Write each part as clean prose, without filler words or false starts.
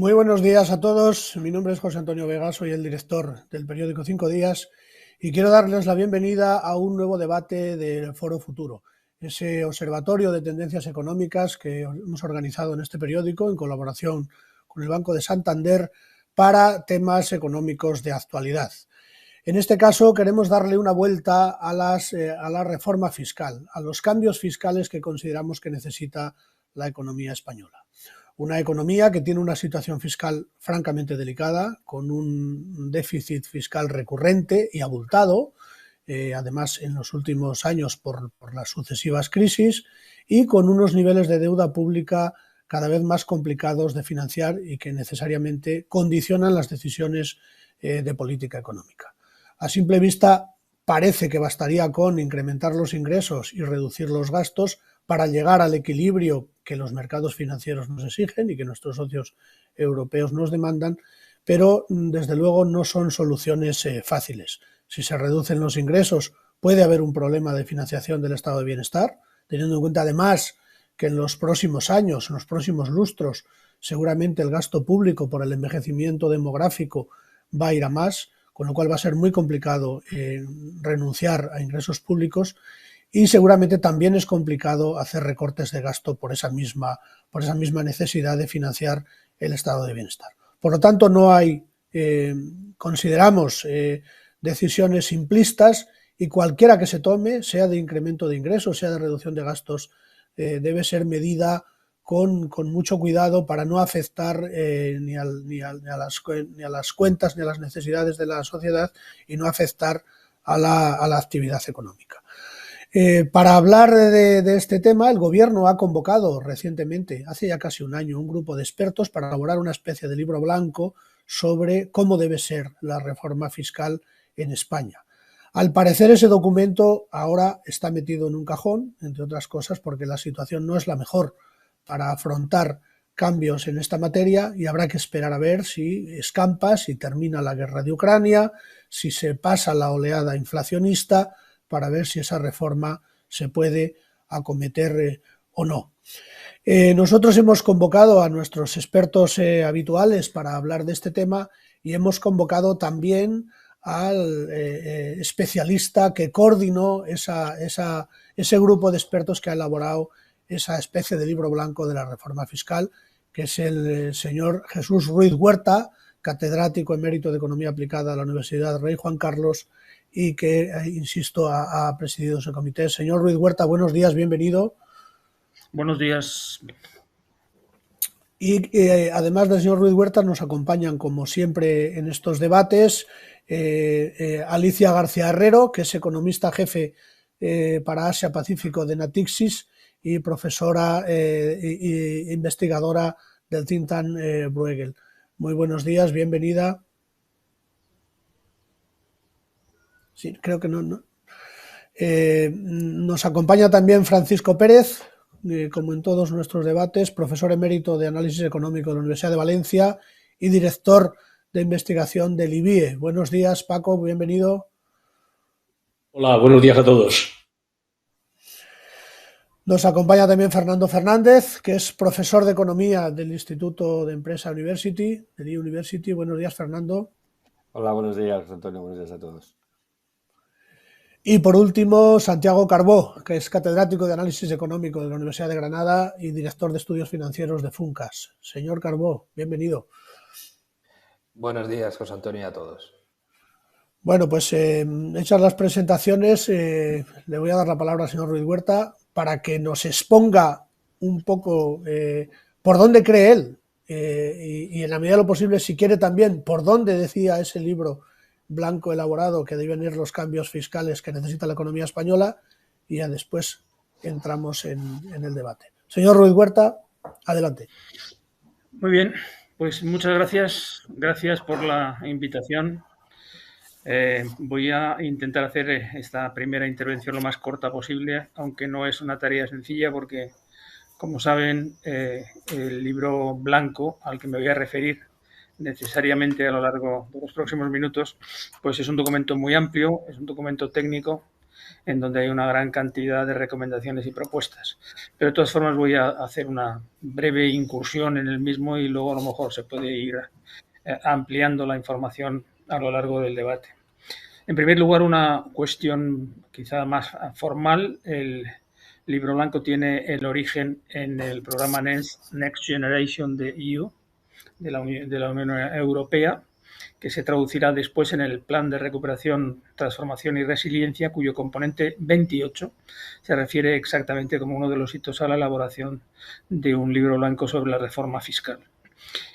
Muy buenos días a todos. Mi nombre es José Antonio Vega, soy el director del periódico 5 Días y quiero darles la bienvenida a un nuevo debate del Foro Futuro, ese observatorio de tendencias económicas que hemos organizado en este periódico en colaboración con el Banco de Santander para temas económicos de actualidad. En este caso queremos darle una vuelta a la reforma fiscal, a los cambios fiscales que consideramos que necesita la economía española. Una economía que tiene una situación fiscal francamente delicada, con un déficit fiscal recurrente y abultado, además en los últimos años por las sucesivas crisis, y con unos niveles de deuda pública cada vez más complicados de financiar y que necesariamente condicionan las decisiones de política económica. A simple vista parece que bastaría con incrementar los ingresos y reducir los gastos para llegar al equilibrio que los mercados financieros nos exigen y que nuestros socios europeos nos demandan, pero desde luego no son soluciones fáciles. Si se reducen los ingresos, puede haber un problema de financiación del estado de bienestar, teniendo en cuenta además que en los próximos años, en los próximos lustros, seguramente el gasto público por el envejecimiento demográfico va a ir a más, con lo cual va a ser muy complicado renunciar a ingresos públicos. Y seguramente también es complicado hacer recortes de gasto por esa misma necesidad de financiar el estado de bienestar. Por lo tanto, no hay, consideramos, decisiones simplistas, y cualquiera que se tome, sea de incremento de ingresos, sea de reducción de gastos, debe ser medida con mucho cuidado para no afectar ni a las cuentas ni a las necesidades de la sociedad y no afectar a la actividad económica. Para hablar de este tema, el Gobierno ha convocado recientemente, hace ya casi un año, un grupo de expertos para elaborar una especie de libro blanco sobre cómo debe ser la reforma fiscal en España. Al parecer, ese documento ahora está metido en un cajón, entre otras cosas porque la situación no es la mejor para afrontar cambios en esta materia y habrá que esperar a ver si escampa, si termina la guerra de Ucrania, si se pasa la oleada inflacionista, para ver si esa reforma se puede acometer o no. Nosotros hemos convocado a nuestros expertos habituales para hablar de este tema y hemos convocado también al especialista que coordinó ese grupo de expertos que ha elaborado esa especie de libro blanco de la reforma fiscal, que es el señor Jesús Ruiz Huerta, catedrático emérito de Economía Aplicada de la Universidad Rey Juan Carlos y que, insisto, ha presidido ese comité. Señor Ruiz Huerta, buenos días, bienvenido. Buenos días. Y además del señor Ruiz Huerta nos acompañan, como siempre en estos debates, Alicia García Herrero, que es economista jefe para Asia-Pacífico de Natixis y profesora e investigadora del think tank Bruegel. Muy buenos días, bienvenida. Sí, creo que no. Nos acompaña también Francisco Pérez, como en todos nuestros debates, profesor emérito de Análisis Económico de la Universidad de Valencia y director de investigación del IBIE. Buenos días, Paco, bienvenido. Hola, buenos días a todos. Nos acompaña también Fernando Fernández, que es profesor de Economía del Instituto de Empresa University, del iUniversity. Buenos días, Fernando. Hola, buenos días, Antonio. Buenos días a todos. Y por último, Santiago Carbó, que es catedrático de Análisis Económico de la Universidad de Granada y director de Estudios Financieros de Funcas. Señor Carbó, bienvenido. Buenos días, José Antonio, y a todos. Bueno, pues hechas las presentaciones, le voy a dar la palabra al señor Ruiz Huerta para que nos exponga un poco por dónde cree él y en la medida de lo posible, si quiere también, por dónde decía ese libro blanco elaborado que deben ir los cambios fiscales que necesita la economía española, y ya después entramos en el debate. Señor Ruiz Huerta, adelante. Muy bien, pues muchas gracias. Gracias por la invitación. Voy a intentar hacer esta primera intervención lo más corta posible, aunque no es una tarea sencilla porque, como saben, el libro blanco al que me voy a referir necesariamente a lo largo de los próximos minutos, pues es un documento muy amplio, es un documento técnico en donde hay una gran cantidad de recomendaciones y propuestas. Pero de todas formas voy a hacer una breve incursión en el mismo y luego a lo mejor se puede ir ampliando la información a lo largo del debate. En primer lugar, una cuestión quizá más formal. El libro blanco tiene el origen en el programa Next Generation de EU, de la Unión Europea, que se traducirá después en el Plan de Recuperación, Transformación y Resiliencia, cuyo componente 28 se refiere exactamente como uno de los hitos a la elaboración de un libro blanco sobre la reforma fiscal.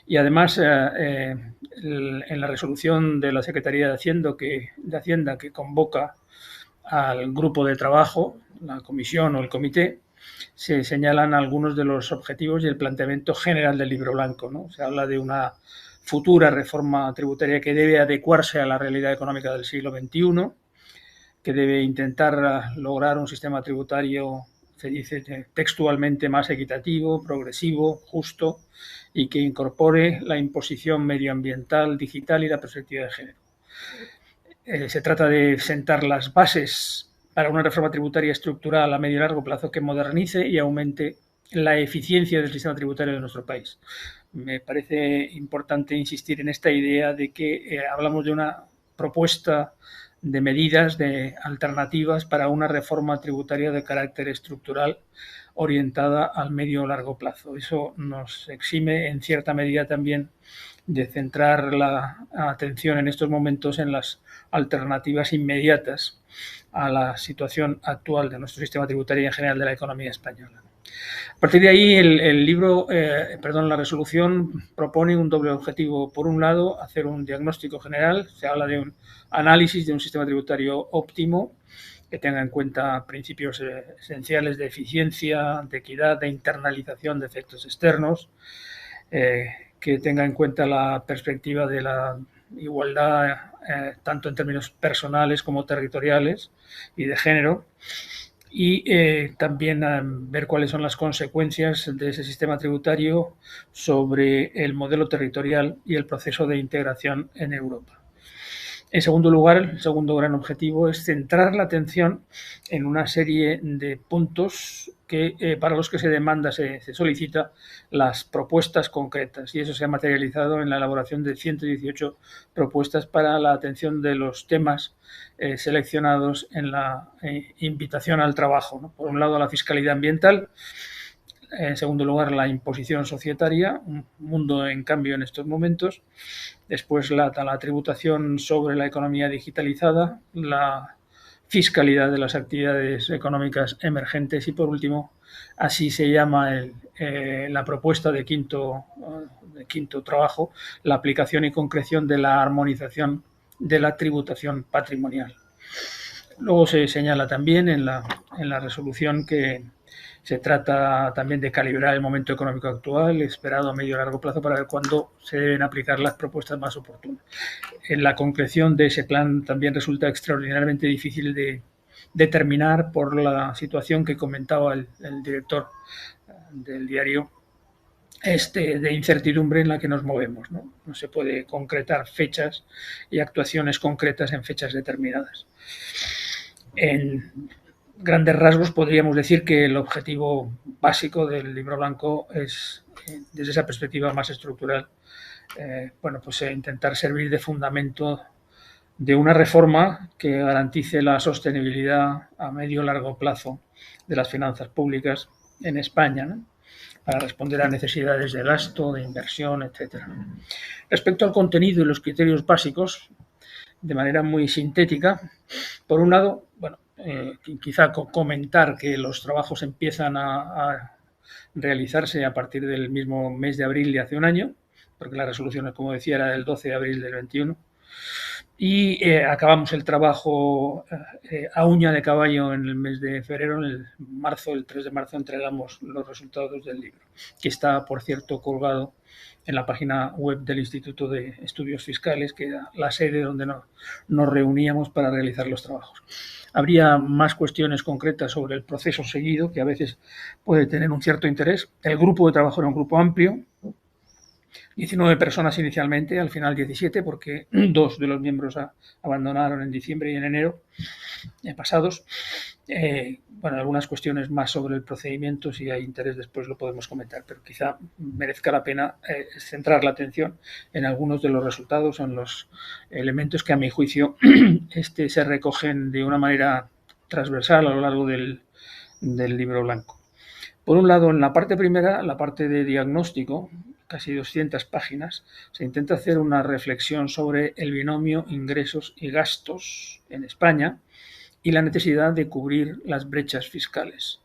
Y además, en la resolución de la Secretaría de Hacienda que convoca al grupo de trabajo, la comisión o el comité, se señalan algunos de los objetivos y el planteamiento general del libro blanco, ¿no? Se habla de una futura reforma tributaria que debe adecuarse a la realidad económica del siglo XXI, que debe intentar lograr un sistema tributario, se dice textualmente, más equitativo, progresivo, justo y que incorpore la imposición medioambiental, digital y la perspectiva de género. Se trata de sentar las bases para una reforma tributaria estructural a medio y largo plazo que modernice y aumente la eficiencia del sistema tributario de nuestro país. Me parece importante insistir en esta idea de que hablamos de una propuesta de medidas, de alternativas para una reforma tributaria de carácter estructural orientada al medio o largo plazo. Eso nos exime en cierta medida también de centrar la atención en estos momentos en las alternativas inmediatas a la situación actual de nuestro sistema tributario y en general de la economía española. A partir de ahí, la resolución propone un doble objetivo. Por un lado, hacer un diagnóstico general. Se habla de un análisis de un sistema tributario óptimo que tenga en cuenta principios esenciales de eficiencia, de equidad, de internalización de efectos externos, que tenga en cuenta la perspectiva de la igualdad, tanto en términos personales como territoriales y de género, y también ver cuáles son las consecuencias de ese sistema tributario sobre el modelo territorial y el proceso de integración en Europa. En segundo lugar, el segundo gran objetivo es centrar la atención en una serie de puntos para los que se demanda, se solicita las propuestas concretas, y eso se ha materializado en la elaboración de 118 propuestas para la atención de los temas seleccionados en la invitación al trabajo, ¿no? Por un lado, la fiscalidad ambiental. En segundo lugar, la imposición societaria, un mundo en cambio en estos momentos. Después, la tributación sobre la economía digitalizada, la fiscalidad de las actividades económicas emergentes y, por último, así se llama la propuesta de quinto trabajo, la aplicación y concreción de la armonización de la tributación patrimonial. Luego se señala también en la resolución que se trata también de calibrar el momento económico actual, esperado a medio y largo plazo, para ver cuándo se deben aplicar las propuestas más oportunas. En la concreción de ese plan también resulta extraordinariamente difícil de determinar por la situación que comentaba el director del diario, de incertidumbre en la que nos movemos, ¿no? No se puede concretar fechas y actuaciones concretas en fechas determinadas. En grandes rasgos podríamos decir que el objetivo básico del libro blanco es, desde esa perspectiva más estructural, intentar servir de fundamento de una reforma que garantice la sostenibilidad a medio y largo plazo de las finanzas públicas en España, ¿no? Para responder a necesidades de gasto, de inversión, etc. Respecto al contenido y los criterios básicos, de manera muy sintética, por un lado, quizá comentar que los trabajos empiezan a realizarse a partir del mismo mes de abril de hace un año, porque la resolución, como decía, era del 12 de abril del 21, y acabamos el trabajo a uña de caballo en el mes de febrero. En el 3 de marzo entregamos los resultados del libro, que está, por cierto, colgado en la página web del Instituto de Estudios Fiscales, que era la sede donde nos reuníamos para realizar los trabajos. Habría más cuestiones concretas sobre el proceso seguido, que a veces puede tener un cierto interés. El grupo de trabajo era un grupo amplio. 19 personas inicialmente, al final 17, porque 2 de los miembros abandonaron en diciembre y en enero pasados. Bueno, algunas cuestiones más sobre el procedimiento, si hay interés después lo podemos comentar, pero quizá merezca la pena centrar la atención en algunos de los resultados, en los elementos que a mi juicio se recogen de una manera transversal a lo largo del libro blanco. Por un lado, en la parte primera, la parte de diagnóstico, casi 200 páginas, se intenta hacer una reflexión sobre el binomio ingresos y gastos en España y la necesidad de cubrir las brechas fiscales.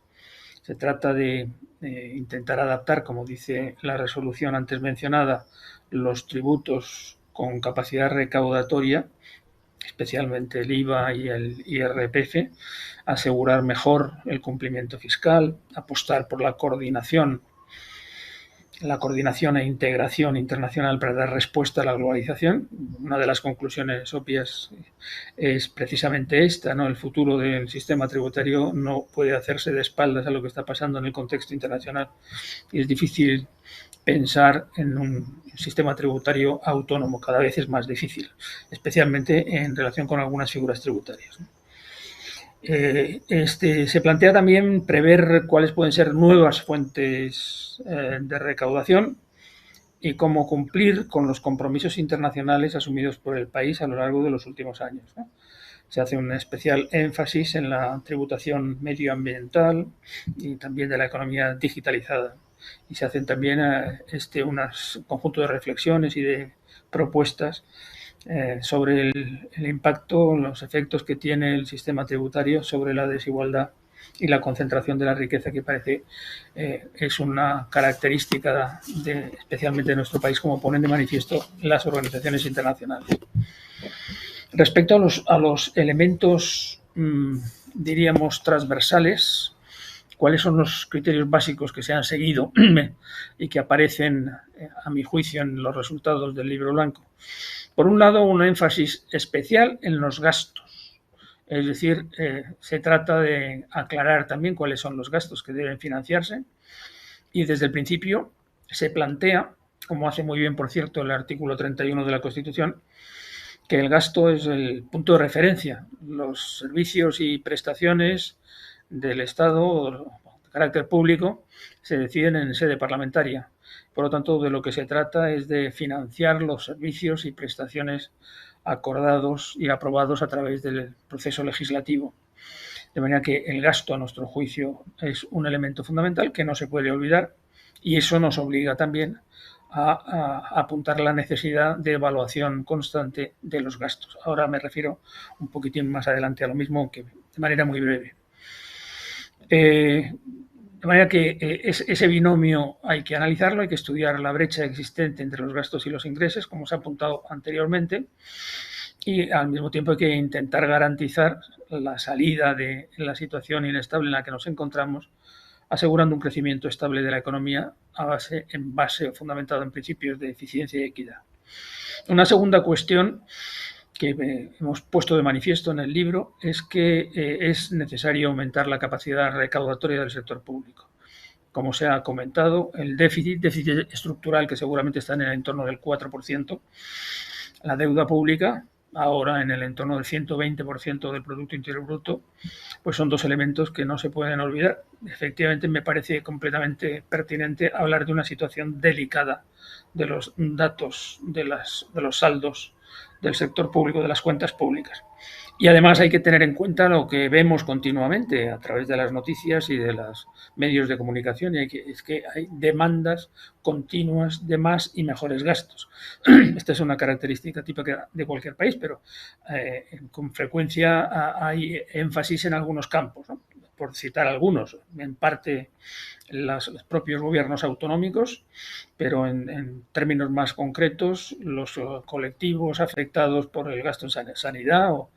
Se trata de intentar adaptar, como dice la resolución antes mencionada, los tributos con capacidad recaudatoria, especialmente el IVA y el IRPF, asegurar mejor el cumplimiento fiscal, apostar por la coordinación e integración internacional para dar respuesta a la globalización. Una de las conclusiones obvias es precisamente esta, ¿no? El futuro del sistema tributario no puede hacerse de espaldas a lo que está pasando en el contexto internacional y es difícil pensar en un sistema tributario autónomo, cada vez es más difícil, especialmente en relación con algunas figuras tributarias. Se plantea también prever cuáles pueden ser nuevas fuentes de recaudación y cómo cumplir con los compromisos internacionales asumidos por el país a lo largo de los últimos años, ¿no? Se hace un especial énfasis en la tributación medioambiental y también de la economía digitalizada. Y se hacen también un conjunto de reflexiones y de propuestas sobre el impacto, los efectos que tiene el sistema tributario sobre la desigualdad y la concentración de la riqueza, que parece es una característica especialmente de nuestro país, como ponen de manifiesto las organizaciones internacionales. Respecto a los elementos, diríamos, transversales, ¿cuáles son los criterios básicos que se han seguido y que aparecen, a mi juicio, en los resultados del libro blanco? Por un lado, un énfasis especial en los gastos. Es decir, se trata de aclarar también cuáles son los gastos que deben financiarse y desde el principio se plantea, como hace muy bien, por cierto, el artículo 31 de la Constitución, que el gasto es el punto de referencia. Los servicios y prestaciones del Estado de carácter público se deciden en sede parlamentaria. Por lo tanto, de lo que se trata es de financiar los servicios y prestaciones acordados y aprobados a través del proceso legislativo. De manera que el gasto, a nuestro juicio, es un elemento fundamental que no se puede olvidar y eso nos obliga también a apuntar la necesidad de evaluación constante de los gastos. Ahora me refiero un poquitín más adelante a lo mismo, que de manera muy breve. De manera que ese binomio hay que analizarlo, hay que estudiar la brecha existente entre los gastos y los ingresos, como se ha apuntado anteriormente, y al mismo tiempo hay que intentar garantizar la salida de la situación inestable en la que nos encontramos, asegurando un crecimiento estable de la economía en base fundamentado en principios de eficiencia y equidad. Una segunda cuestión que hemos puesto de manifiesto en el libro es que es necesario aumentar la capacidad recaudatoria del sector público. Como se ha comentado, el déficit estructural, que seguramente está en el entorno del 4%, la deuda pública, ahora en el entorno del 120% del Producto Interior Bruto, pues son dos elementos que no se pueden olvidar. Efectivamente, me parece completamente pertinente hablar de una situación delicada de los datos, de los saldos del sector público, de las cuentas públicas. Y además hay que tener en cuenta lo que vemos continuamente a través de las noticias y de los medios de comunicación, y es que hay demandas continuas de más y mejores gastos. Esta es una característica típica de cualquier país, pero con frecuencia hay énfasis en algunos campos, ¿no? Por citar algunos, en parte los propios gobiernos autonómicos, pero en términos más concretos, los colectivos afectados por el gasto en sanidad o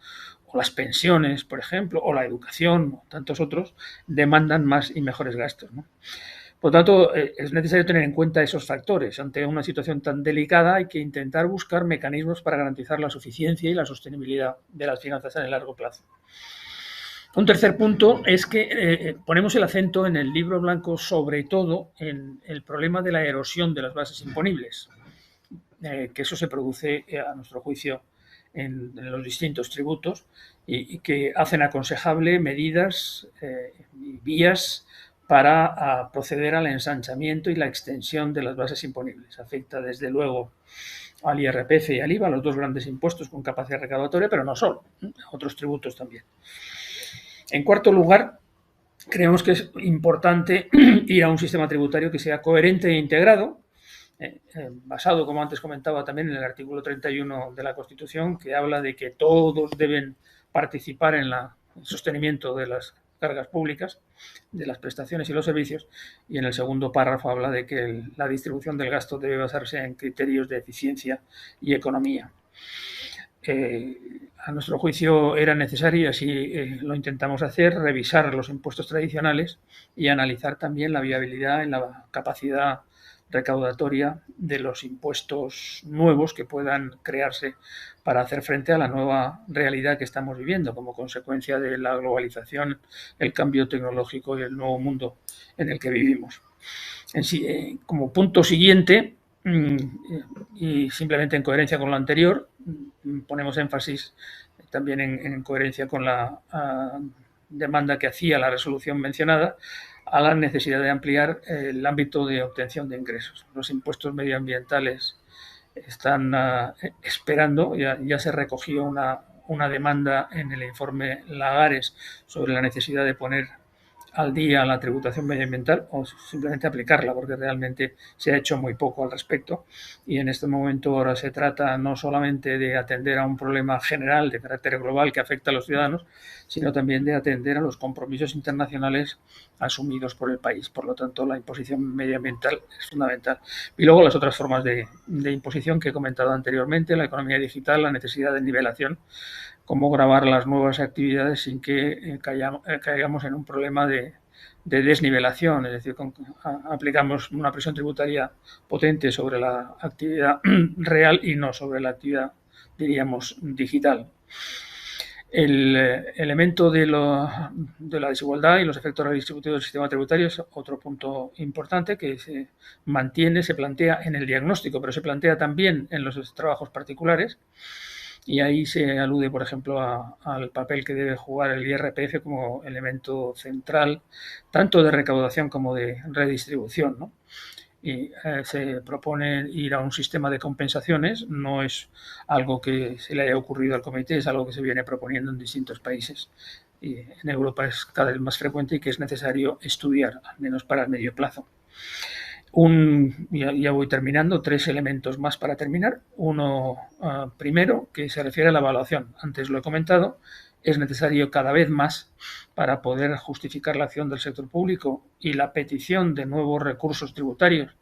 las pensiones, por ejemplo, o la educación, o tantos otros, demandan más y mejores gastos, ¿no? Por lo tanto, es necesario tener en cuenta esos factores. Ante una situación tan delicada hay que intentar buscar mecanismos para garantizar la suficiencia y la sostenibilidad de las finanzas en el largo plazo. Un tercer punto es que ponemos el acento en el libro blanco sobre todo en el problema de la erosión de las bases imponibles. que eso se produce, a nuestro juicio, en los distintos tributos y que hacen aconsejable medidas y vías para proceder al ensanchamiento y la extensión de las bases imponibles. Afecta, desde luego, al IRPF y al IVA, los dos grandes impuestos con capacidad recaudatoria, pero no solo, otros tributos también. En cuarto lugar, creemos que es importante ir a un sistema tributario que sea coherente e integrado, basado, como antes comentaba, también en el artículo 31 de la Constitución, que habla de que todos deben participar en el sostenimiento de las cargas públicas, de las prestaciones y los servicios, y en el segundo párrafo habla de que la distribución del gasto debe basarse en criterios de eficiencia y economía. A nuestro juicio era necesario, y así lo intentamos hacer, revisar los impuestos tradicionales y analizar también la viabilidad en la capacidad recaudatoria de los impuestos nuevos que puedan crearse para hacer frente a la nueva realidad que estamos viviendo como consecuencia de la globalización, el cambio tecnológico y el nuevo mundo en el que vivimos. Como punto siguiente, y simplemente en coherencia con lo anterior, ponemos énfasis también en coherencia con la demanda que hacía la resolución mencionada, a la necesidad de ampliar el ámbito de obtención de ingresos. Los impuestos medioambientales están esperando, ya se recogió una demanda en el informe Lagares sobre la necesidad de poner al día la tributación medioambiental o simplemente aplicarla, porque realmente se ha hecho muy poco al respecto y en este momento ahora se trata no solamente de atender a un problema general de carácter global que afecta a los ciudadanos, sino también de atender a los compromisos internacionales asumidos por el país. Por lo tanto, la imposición medioambiental es fundamental. Y luego las otras formas de imposición que he comentado anteriormente, la economía digital, la necesidad de nivelación, cómo gravar las nuevas actividades sin que caigamos en un problema de desnivelación, es decir, aplicamos una presión tributaria potente sobre la actividad real y no sobre la actividad, diríamos, digital. El elemento de la desigualdad y los efectos redistributivos del sistema tributario es otro punto importante que se mantiene, se plantea en el diagnóstico, pero se plantea también en los trabajos particulares. Y ahí se alude, por ejemplo, al papel que debe jugar el IRPF como elemento central, tanto de recaudación como de redistribución, ¿no? Y se propone ir a un sistema de compensaciones, no es algo que se le haya ocurrido al comité, es algo que se viene proponiendo en distintos países. Y en Europa es cada vez más frecuente y que es necesario estudiar, al menos para el medio plazo. Ya voy terminando, 3 elementos más para terminar. Uno, primero, que se refiere a la evaluación. Antes lo he comentado, es necesario cada vez más para poder justificar la acción del sector público y la petición de nuevos recursos tributarios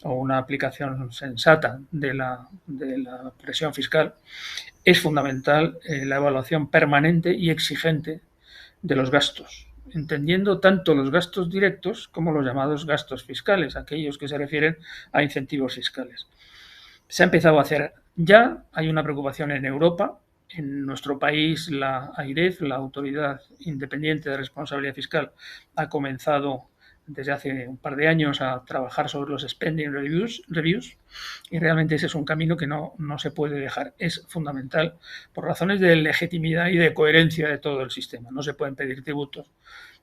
o una aplicación sensata de la presión fiscal. Es fundamental la evaluación permanente y exigente de los gastos, entendiendo tanto los gastos directos como los llamados gastos fiscales, aquellos que se refieren a incentivos fiscales. Se ha empezado a hacer ya, hay una preocupación en Europa. En nuestro país, la AIREF, la Autoridad Independiente de Responsabilidad Fiscal, ha comenzado desde hace un par de años a trabajar sobre los spending reviews y realmente ese es un camino que no se puede dejar. Es fundamental por razones de legitimidad y de coherencia de todo el sistema. No se pueden pedir tributos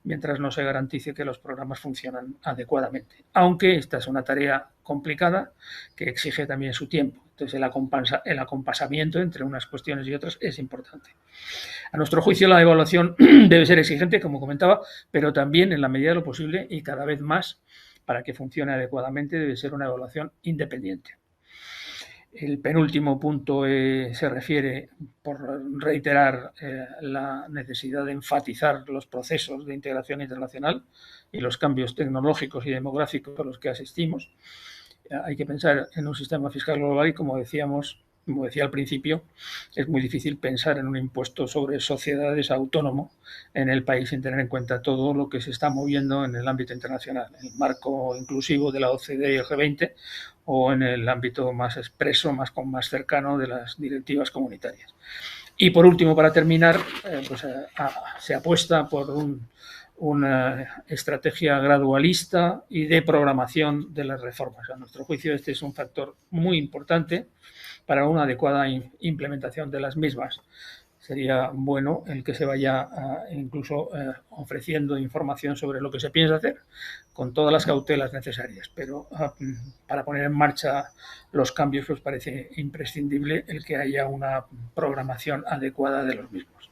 mientras no se garantice que los programas funcionan adecuadamente. Aunque esta es una tarea complicada que exige también su tiempo. Entonces el acompasamiento entre unas cuestiones y otras es importante. A nuestro juicio la evaluación debe ser exigente, como comentaba, pero también en la medida de lo posible y cada vez más para que funcione adecuadamente debe ser una evaluación independiente. El penúltimo punto se refiere, por reiterar, la necesidad de enfatizar los procesos de integración internacional y los cambios tecnológicos y demográficos a los que asistimos. Hay que pensar en un sistema fiscal global y, como decía al principio, es muy difícil pensar en un impuesto sobre sociedades autónomo en el país sin tener en cuenta todo lo que se está moviendo en el ámbito internacional, el marco inclusivo de la OCDE y el G20 o en el ámbito más expreso, más cercano de las directivas comunitarias. Y por último, para terminar, se apuesta por una estrategia gradualista y de programación de las reformas. A nuestro juicio, este es un factor muy importante para una adecuada implementación de las mismas. Sería bueno el que se vaya incluso ofreciendo información sobre lo que se piensa hacer, con todas las cautelas necesarias, pero para poner en marcha los cambios pues parece imprescindible el que haya una programación adecuada de los mismos.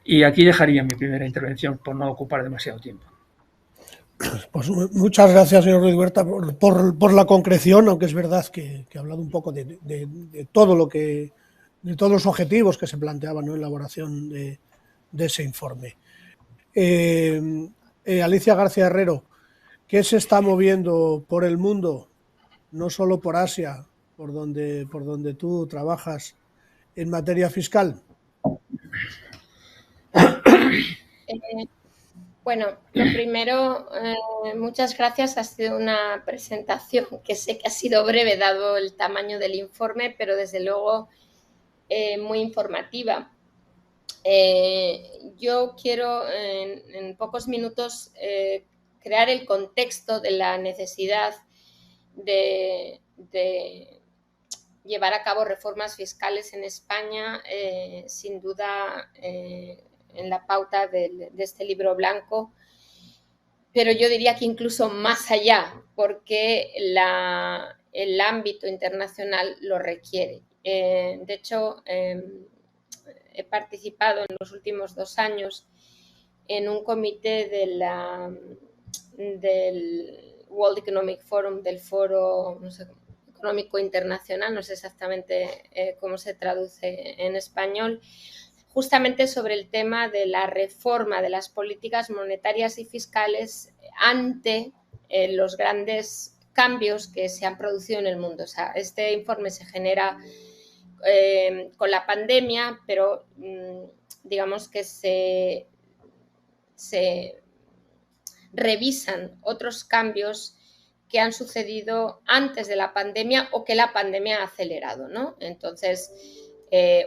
Y aquí dejaría mi primera intervención por no ocupar demasiado tiempo. Pues muchas gracias, señor Ruiz Huerta, por la concreción, aunque es verdad que ha hablado un poco de todo lo que, de todos los objetivos que se planteaban, ¿no?, en la elaboración de ese informe. Alicia García Herrero, ¿qué se está moviendo por el mundo, no solo por Asia, por donde tú trabajas, en materia fiscal? Bueno, lo primero, muchas gracias. Ha sido una presentación que sé que ha sido breve dado el tamaño del informe, pero desde luego muy informativa. Yo quiero en pocos minutos crear el contexto de la necesidad de llevar a cabo reformas fiscales en España, sin duda en la pauta de este libro blanco, pero yo diría que incluso más allá, porque el ámbito internacional lo requiere. De hecho, he participado en los últimos 2 años en un comité del World Economic Forum, del Foro Económico Internacional, no sé exactamente cómo se traduce en español, justamente sobre el tema de la reforma de las políticas monetarias y fiscales ante los grandes cambios que se han producido en el mundo. O sea, este informe se genera con la pandemia, pero digamos que se revisan otros cambios que han sucedido antes de la pandemia o que la pandemia ha acelerado, ¿no? Entonces,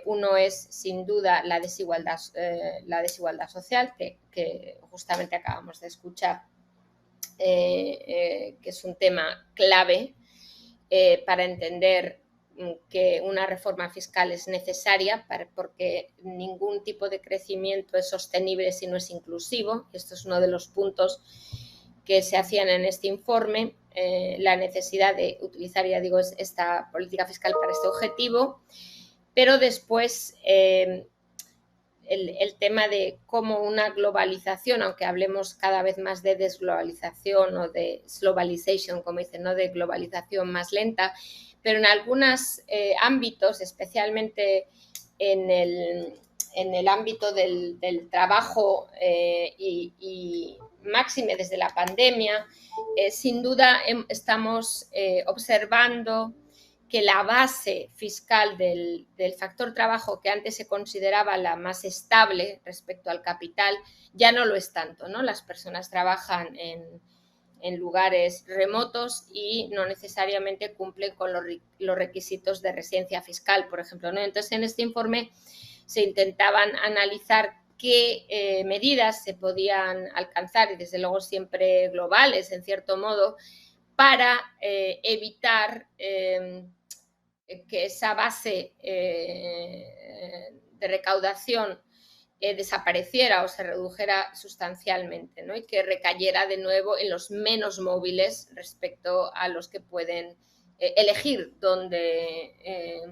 uno es sin duda la desigualdad social, que justamente acabamos de escuchar, que es un tema clave para entender que una reforma fiscal es necesaria, porque ningún tipo de crecimiento es sostenible si no es inclusivo. Esto es uno de los puntos que se hacían en este informe, la necesidad de utilizar, ya digo, esta política fiscal para este objetivo. Pero después el tema de cómo una globalización, aunque hablemos cada vez más de desglobalización o de globalization, como dicen, ¿no?, de globalización más lenta, pero en algunos ámbitos, especialmente en el ámbito del trabajo y máxime desde la pandemia, sin duda estamos observando que la base fiscal del factor trabajo, que antes se consideraba la más estable respecto al capital, ya no lo es tanto, ¿no? Las personas trabajan en lugares remotos y no necesariamente cumplen con los requisitos de residencia fiscal, por ejemplo, ¿no? Entonces, en este informe se intentaban analizar qué medidas se podían alcanzar, y desde luego siempre globales, en cierto modo, para evitar que esa base de recaudación desapareciera o se redujera sustancialmente, ¿no? Y que recayera de nuevo en los menos móviles respecto a los que pueden elegir dónde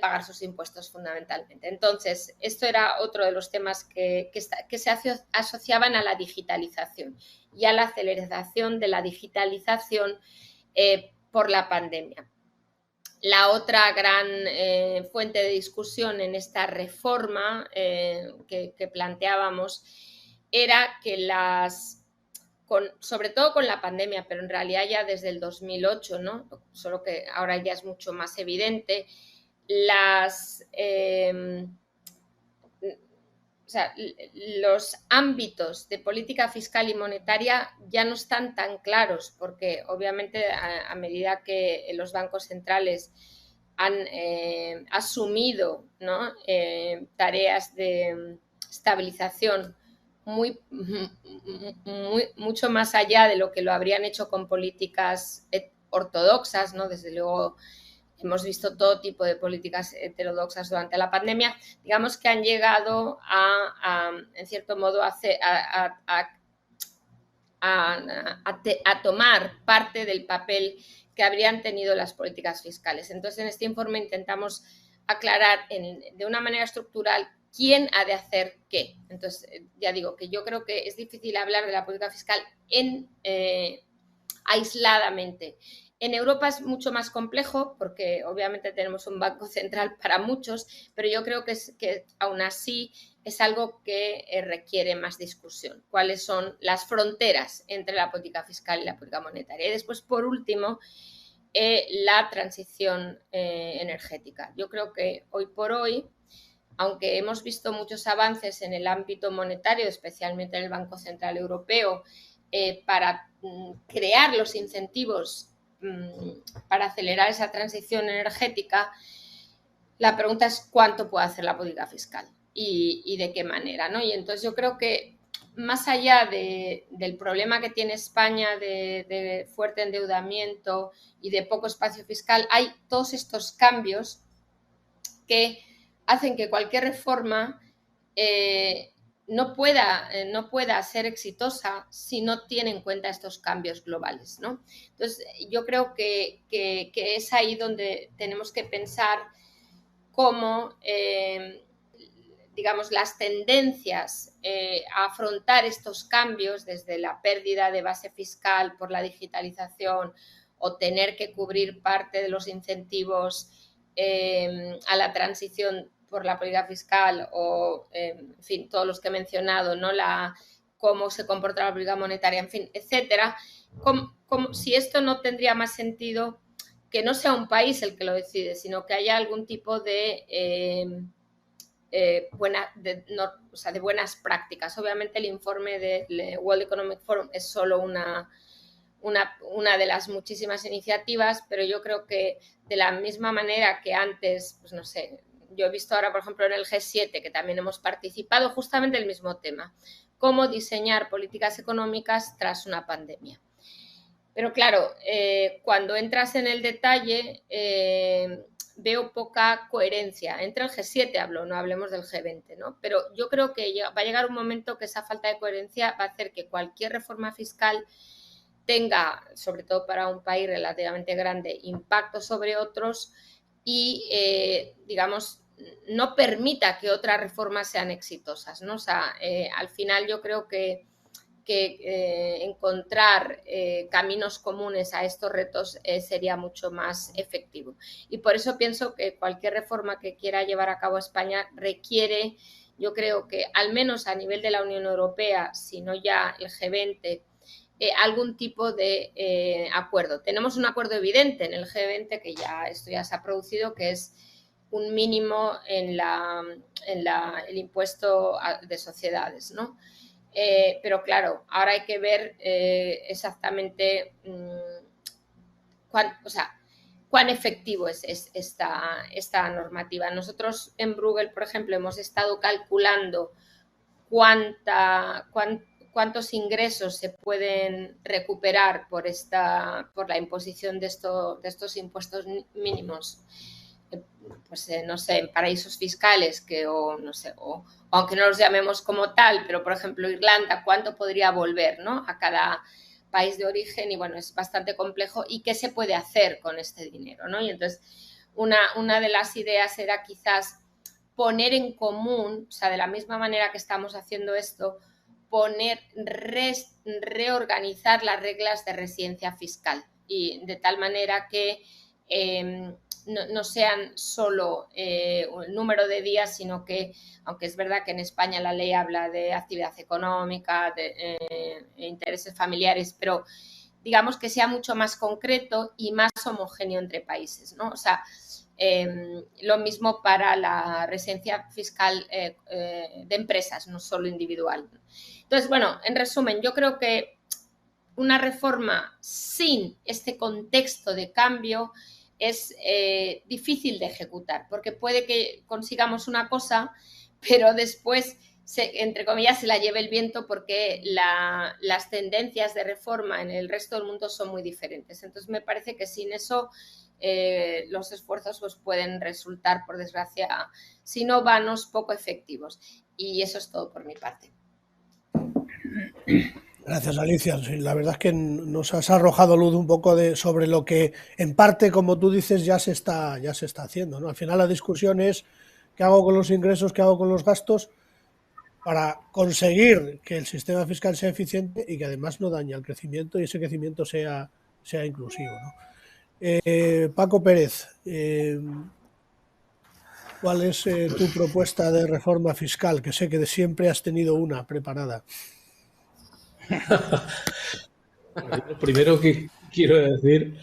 pagar sus impuestos fundamentalmente. Entonces, esto era otro de los temas que se asociaban a la digitalización y a la aceleración de la digitalización por la pandemia. La otra gran fuente de discusión en esta reforma que planteábamos era que sobre todo con la pandemia, pero en realidad ya desde el 2008, ¿no?, solo que ahora ya es mucho más evidente, los ámbitos de política fiscal y monetaria ya no están tan claros, porque obviamente a medida que los bancos centrales han asumido, ¿no?, tareas de estabilización mucho más allá de lo que lo habrían hecho con políticas ortodoxas, ¿no? Desde luego hemos visto todo tipo de políticas heterodoxas durante la pandemia, digamos que han llegado en cierto modo, a tomar parte del papel que habrían tenido las políticas fiscales. Entonces, en este informe intentamos aclarar de una manera estructural quién ha de hacer qué. Entonces, ya digo que yo creo que es difícil hablar de la política fiscal aisladamente. En Europa es mucho más complejo porque obviamente tenemos un banco central para muchos, pero yo creo que aún así es algo que requiere más discusión. ¿Cuáles son las fronteras entre la política fiscal y la política monetaria? Y después, por último, la transición energética. Yo creo que hoy por hoy, aunque hemos visto muchos avances en el ámbito monetario, especialmente en el Banco Central Europeo, para crear los incentivos para acelerar esa transición energética, la pregunta es cuánto puede hacer la política fiscal y de qué manera, ¿no? Y entonces yo creo que más allá del problema que tiene España de fuerte endeudamiento y de poco espacio fiscal, hay todos estos cambios que hacen que cualquier reforma no pueda ser exitosa si no tiene en cuenta estos cambios globales, ¿no? Entonces, yo creo que es ahí donde tenemos que pensar cómo, digamos, las tendencias a afrontar estos cambios, desde la pérdida de base fiscal por la digitalización o tener que cubrir parte de los incentivos a la transición por la política fiscal o, en fin, todos los que he mencionado, ¿no? Cómo se comporta la política monetaria, en fin, etcétera, si esto no tendría más sentido que no sea un país el que lo decide, sino que haya algún tipo de buenas prácticas. Obviamente el informe del World Economic Forum es solo una de las muchísimas iniciativas, pero yo creo que de la misma manera que antes, pues no sé, yo he visto ahora, por ejemplo, en el G7, que también hemos participado, justamente el mismo tema, cómo diseñar políticas económicas tras una pandemia. Pero claro, cuando entras en el detalle, veo poca coherencia. Entre el G7 hablo, no hablemos del G20, ¿no? Pero yo creo que va a llegar un momento que esa falta de coherencia va a hacer que cualquier reforma fiscal tenga, sobre todo para un país relativamente grande, impacto sobre otros y, digamos, no permita que otras reformas sean exitosas, ¿no? O sea, al final yo creo que encontrar caminos comunes a estos retos sería mucho más efectivo. Y por eso pienso que cualquier reforma que quiera llevar a cabo España requiere, yo creo que al menos a nivel de la Unión Europea, si no ya el G20, algún tipo de acuerdo. Tenemos un acuerdo evidente en el G20, que esto ya se ha producido, que es un mínimo en el impuesto de sociedades, ¿no? Pero claro, ahora hay que ver exactamente cuán efectivo es esta normativa. Nosotros en Bruegel, por ejemplo, hemos estado calculando cuántos ingresos se pueden recuperar por la imposición de estos impuestos mínimos, pues no sé, en paraísos fiscales, o aunque no los llamemos como tal, pero por ejemplo Irlanda, ¿cuánto podría volver, ¿no? a cada país de origen? Y bueno, es bastante complejo. ¿Y qué se puede hacer con este dinero, ¿no? Y entonces una de las ideas era quizás poner en común, o sea, de la misma manera que estamos haciendo esto, reorganizar las reglas de residencia fiscal, y de tal manera que no sean solo el número de días, sino que, aunque es verdad que en España la ley habla de actividad económica, de intereses familiares, pero digamos que sea mucho más concreto y más homogéneo entre países, ¿no? O sea, lo mismo para la residencia fiscal de empresas, no solo individual. Entonces, bueno, en resumen, yo creo que una reforma sin este contexto de cambio es difícil de ejecutar, porque puede que consigamos una cosa, pero después, entre comillas, se la lleve el viento, porque las tendencias de reforma en el resto del mundo son muy diferentes. Entonces me parece que sin eso los esfuerzos pues, pueden resultar, por desgracia, si no vanos, poco efectivos. Y eso es todo por mi parte. Gracias, Alicia. Sí, la verdad es que nos has arrojado luz un poco sobre lo que, en parte, como tú dices, ya se está haciendo, ¿no? Al final la discusión es qué hago con los ingresos, qué hago con los gastos, para conseguir que el sistema fiscal sea eficiente y que además no dañe el crecimiento y ese crecimiento sea inclusivo, ¿no? Paco Pérez, ¿cuál es tu propuesta de reforma fiscal? Que sé que de siempre has tenido una preparada. Lo primero que quiero decir,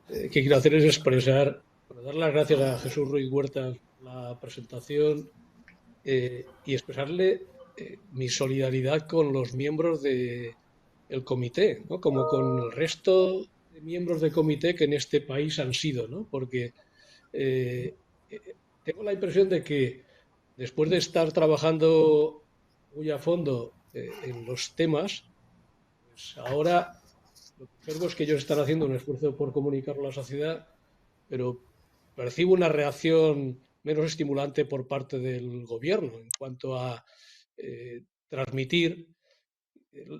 que quiero hacer es expresar, dar las gracias a Jesús Ruiz Huerta por la presentación y expresarle mi solidaridad con los miembros del comité, ¿no? Como con el resto de miembros del comité que en este país han sido, ¿no? Porque tengo la impresión de que después de estar trabajando muy a fondo en los temas, pues ahora lo que observo es que ellos están haciendo un esfuerzo por comunicarlo a la sociedad, pero percibo una reacción menos estimulante por parte del gobierno en cuanto a transmitir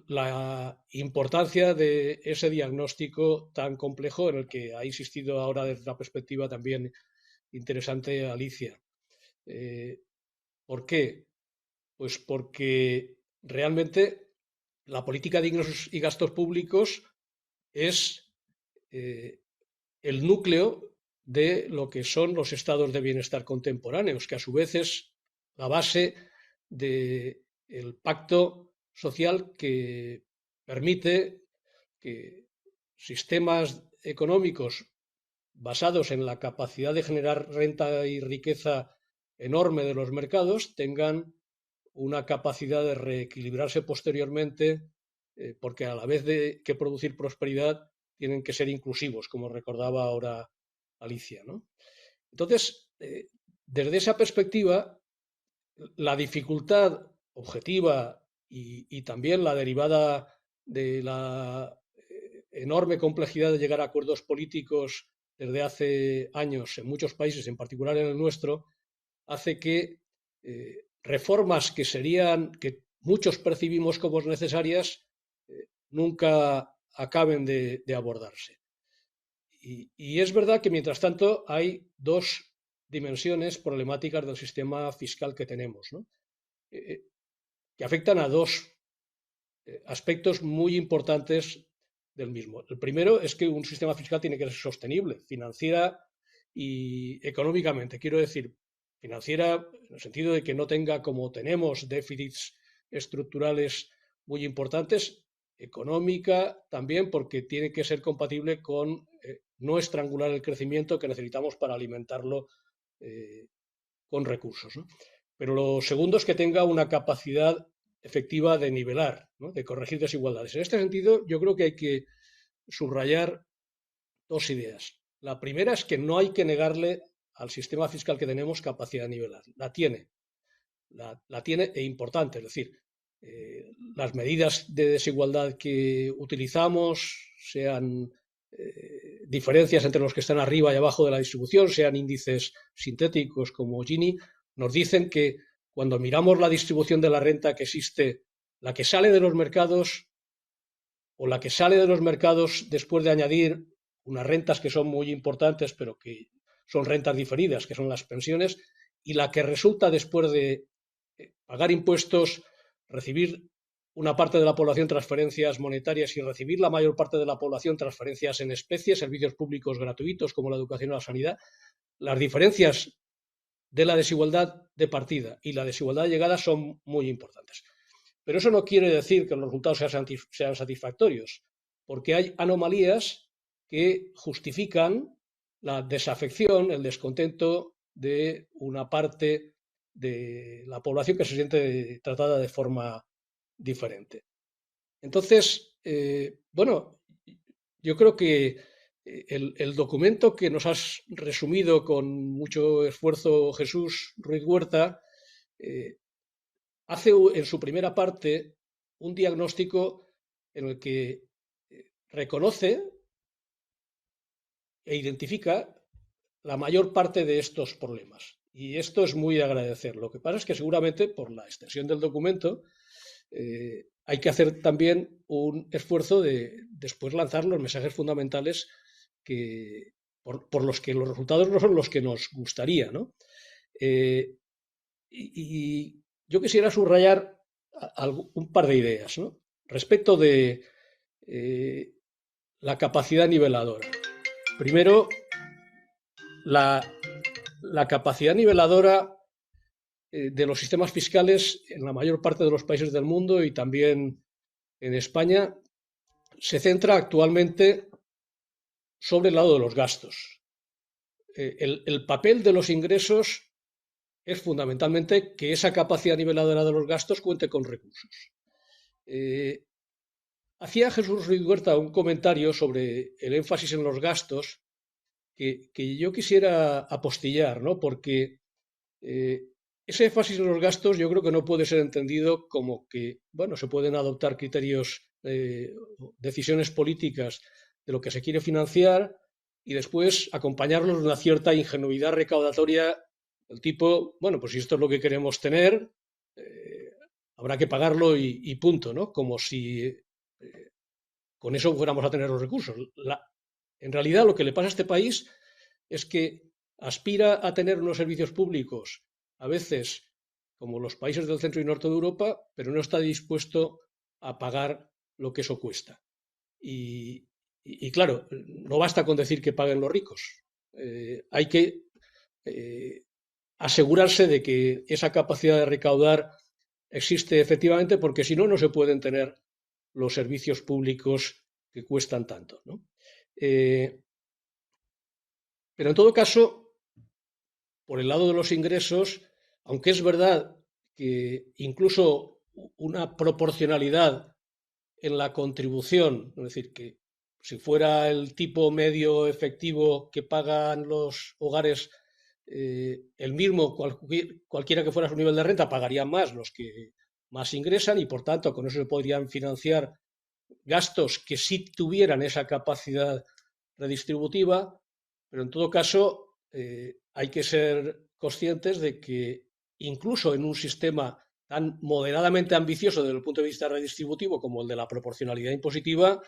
la importancia de ese diagnóstico tan complejo en el que ha insistido ahora desde la perspectiva también interesante Alicia. ¿Por qué? Pues porque realmente la política de ingresos y gastos públicos es el núcleo de lo que son los estados de bienestar contemporáneos, que a su vez es la base del pacto social que permite que sistemas económicos basados en la capacidad de generar renta y riqueza enorme de los mercados tengan una capacidad de reequilibrarse posteriormente, porque a la vez de que producir prosperidad tienen que ser inclusivos, como recordaba ahora Alicia, ¿no? Entonces, desde esa perspectiva, la dificultad objetiva y también la derivada de la enorme complejidad de llegar a acuerdos políticos desde hace años en muchos países, en particular en el nuestro, hace que reformas que muchos percibimos como necesarias nunca acaben de abordarse. Y es verdad que, mientras tanto, hay dos dimensiones problemáticas del sistema fiscal que tenemos, ¿no? Que afectan a dos aspectos muy importantes del mismo. El primero es que un sistema fiscal tiene que ser sostenible, financiera y económicamente. Quiero decir, financiera en el sentido de que no tenga, como tenemos, déficits estructurales muy importantes, económica también, porque tiene que ser compatible con no estrangular el crecimiento que necesitamos para alimentarlo con recursos, ¿no? Pero lo segundo es que tenga una capacidad efectiva de nivelar, ¿no? De corregir desigualdades. En este sentido, yo creo que hay que subrayar dos ideas. La primera es que no hay que negarle al sistema fiscal que tenemos capacidad de nivelar. La tiene e importante. Es decir, las medidas de desigualdad que utilizamos, sean diferencias entre los que están arriba y abajo de la distribución, sean índices sintéticos como Gini, nos dicen que cuando miramos la distribución de la renta que existe, la que sale de los mercados o la que sale de los mercados después de añadir unas rentas que son muy importantes, pero que son rentas diferidas, que son las pensiones, y la que resulta después de pagar impuestos, recibir una parte de la población transferencias monetarias y recibir la mayor parte de la población transferencias en especie, servicios públicos gratuitos como la educación o la sanidad, las diferencias de la desigualdad de partida y la desigualdad de llegada son muy importantes. Pero eso no quiere decir que los resultados sean satisfactorios, porque hay anomalías que justifican la desafección, el descontento de una parte de la población que se siente tratada de forma diferente. Entonces, bueno, yo creo que el documento que nos has resumido con mucho esfuerzo, Jesús Ruiz Huerta, hace en su primera parte un diagnóstico en el que reconoce e identifica la mayor parte de estos problemas. Y esto es muy de agradecer. Lo que pasa es que seguramente por la extensión del documento hay que hacer también un esfuerzo de después lanzar los mensajes fundamentales por los que los resultados no son los que nos gustaría, ¿no? Y yo quisiera subrayar un par de ideas, ¿no? Respecto de la capacidad niveladora. Primero, la capacidad niveladora de los sistemas fiscales en la mayor parte de los países del mundo y también en España se centra actualmente sobre el lado de los gastos. El papel de los ingresos es fundamentalmente que esa capacidad niveladora de los gastos cuente con recursos. Hacía Jesús Ruiz Huerta un comentario sobre el énfasis en los gastos que yo quisiera apostillar, ¿no? Porque ese énfasis en los gastos yo creo que no puede ser entendido como que, bueno, se pueden adoptar criterios, decisiones políticas de lo que se quiere financiar y después acompañarlos de una cierta ingenuidad recaudatoria del tipo, bueno, pues si esto es lo que queremos tener, habrá que pagarlo y punto, ¿no? Como si con eso fuéramos a tener los recursos. En realidad lo que le pasa a este país es que aspira a tener unos servicios públicos, a veces como los países del centro y norte de Europa, pero no está dispuesto a pagar lo que eso cuesta. Y claro, no basta con decir que paguen los ricos. Hay que asegurarse de que esa capacidad de recaudar existe efectivamente, porque si no, no se pueden tener los servicios públicos que cuestan tanto, ¿no? Pero en todo caso, por el lado de los ingresos, aunque es verdad que incluso una proporcionalidad en la contribución, es decir, que si fuera el tipo medio efectivo que pagan los hogares, el mismo, cualquiera que fuera su nivel de renta, pagarían más los que más ingresan y por tanto con eso se podrían financiar gastos que sí tuvieran esa capacidad redistributiva, pero en todo caso hay que ser conscientes de que incluso en un sistema tan moderadamente ambicioso desde el punto de vista redistributivo como el de la proporcionalidad impositiva,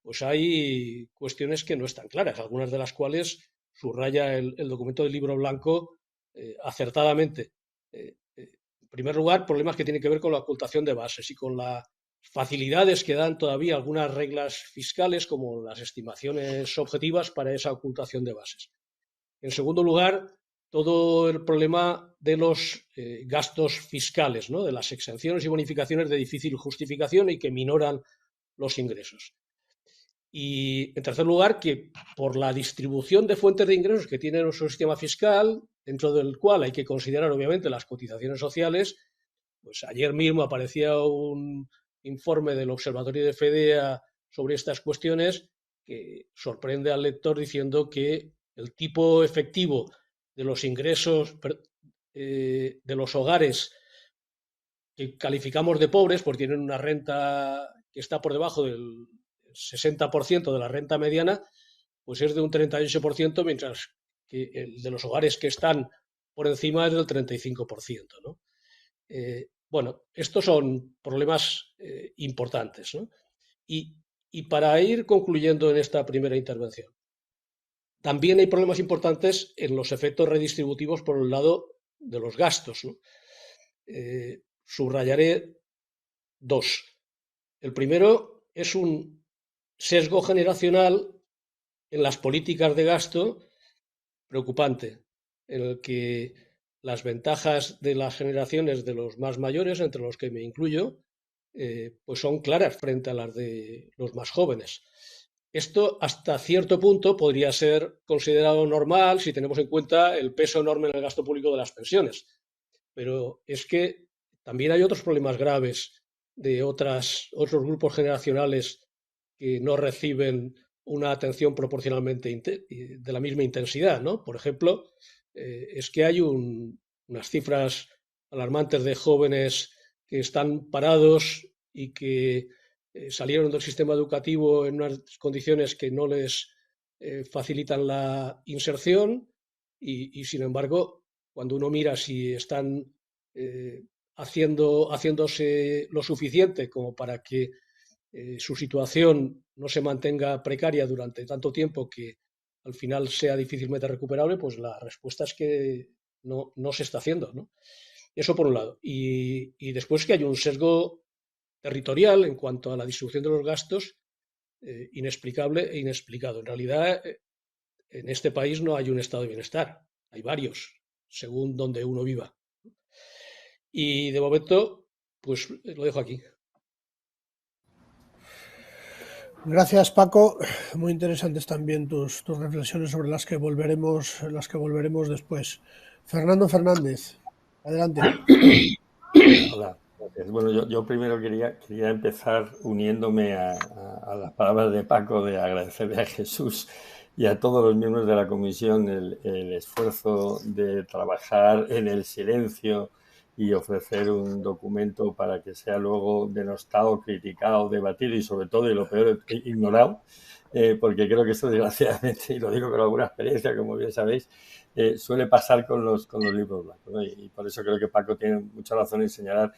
pues hay cuestiones que no están claras, algunas de las cuales subraya el documento del Libro Blanco acertadamente. En primer lugar, problemas que tienen que ver con la ocultación de bases y con las facilidades que dan todavía algunas reglas fiscales, como las estimaciones objetivas para esa ocultación de bases. En segundo lugar, todo el problema de los gastos fiscales, ¿no? De las exenciones y bonificaciones de difícil justificación y que minoran los ingresos. Y, en tercer lugar, que por la distribución de fuentes de ingresos que tiene nuestro sistema fiscal, dentro del cual hay que considerar, obviamente, las cotizaciones sociales, pues ayer mismo aparecía un informe del Observatorio de FEDEA sobre estas cuestiones que sorprende al lector diciendo que el tipo efectivo de los ingresos de los hogares que calificamos de pobres, porque tienen una renta que está por debajo del 60% de la renta mediana, pues es de un 38%, mientras que el de los hogares que están por encima es del 35%, ¿no? Bueno, estos son problemas importantes, ¿no? Y para ir concluyendo en esta primera intervención, también hay problemas importantes en los efectos redistributivos por el lado de los gastos, ¿no? Subrayaré dos. El primero es un sesgo generacional en las políticas de gasto preocupante, en el que las ventajas de las generaciones de los más mayores, entre los que me incluyo, pues son claras frente a las de los más jóvenes. Esto hasta cierto punto podría ser considerado normal si tenemos en cuenta el peso enorme en el gasto público de las pensiones, pero es que también hay otros problemas graves de otros grupos generacionales que no reciben una atención proporcionalmente de la misma intensidad, ¿no? Por ejemplo, es que hay unas cifras alarmantes de jóvenes que están parados y que salieron del sistema educativo en unas condiciones que no les facilitan la inserción y, sin embargo, cuando uno mira si están haciéndose lo suficiente como para que su situación no se mantenga precaria durante tanto tiempo que al final sea difícilmente recuperable, pues la respuesta es que no se está haciendo, ¿no? Eso por un lado. Y después que hay un sesgo territorial en cuanto a la distribución de los gastos inexplicable e inexplicado. En realidad, en este país no hay un estado de bienestar, hay varios, según donde uno viva. Y de momento, pues lo dejo aquí. Gracias, Paco. Muy interesantes también tus reflexiones sobre las que volveremos después. Fernando Fernández, adelante. Hola, gracias. Bueno, yo primero quería empezar uniéndome a las palabras de Paco, de agradecerle a Jesús y a todos los miembros de la comisión el esfuerzo de trabajar en el silencio y ofrecer un documento para que sea luego denostado, criticado, debatido y sobre todo, y lo peor, ignorado, porque creo que esto desgraciadamente, y lo digo con alguna experiencia, como bien sabéis, suele pasar con los libros blancos, ¿no? Y por eso creo que Paco tiene mucha razón en señalar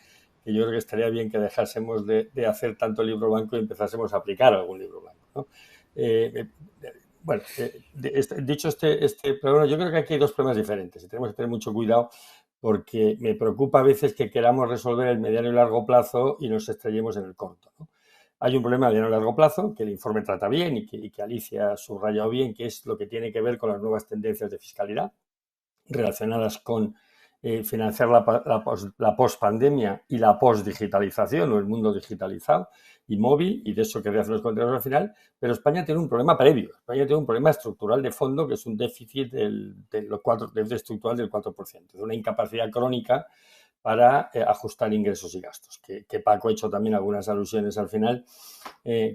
que yo creo que estaría bien que dejásemos de hacer tanto libro blanco y empezásemos a aplicar algún libro blanco, ¿no? Bueno, dicho pero bueno, yo creo que aquí hay dos problemas diferentes y tenemos que tener mucho cuidado porque me preocupa a veces que queramos resolver el mediano y largo plazo y nos estrellemos en el corto, ¿no? Hay un problema de mediano y largo plazo que el informe trata bien y que Alicia ha subrayado bien, que es lo que tiene que ver con las nuevas tendencias de fiscalidad relacionadas con financiar la post-pandemia y la post-digitalización o el mundo digitalizado y móvil, y de eso quería hacer los comentarios al final, pero España tiene un problema previo. España tiene un problema estructural de fondo que es un déficit déficit estructural del 4%, de una incapacidad crónica para ajustar ingresos y gastos, que Paco ha hecho también algunas alusiones al final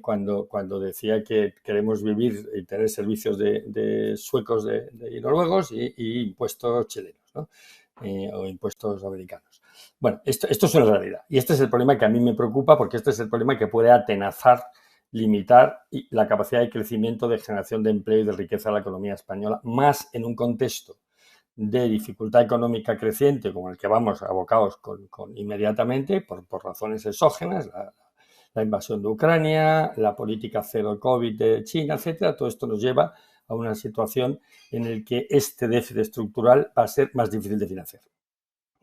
cuando decía que queremos vivir y tener servicios de suecos y noruegos y impuestos chilenos, ¿no? O impuestos americanos. Bueno, esto es una realidad y este es el problema que a mí me preocupa porque este es el problema que puede atenazar, limitar la capacidad de crecimiento, de generación de empleo y de riqueza de la economía española, más en un contexto de dificultad económica creciente como el que vamos abocados inmediatamente por razones exógenas, la invasión de Ucrania, la política cero COVID de China, etcétera. Todo esto nos lleva a una situación en la que este déficit estructural va a ser más difícil de financiar,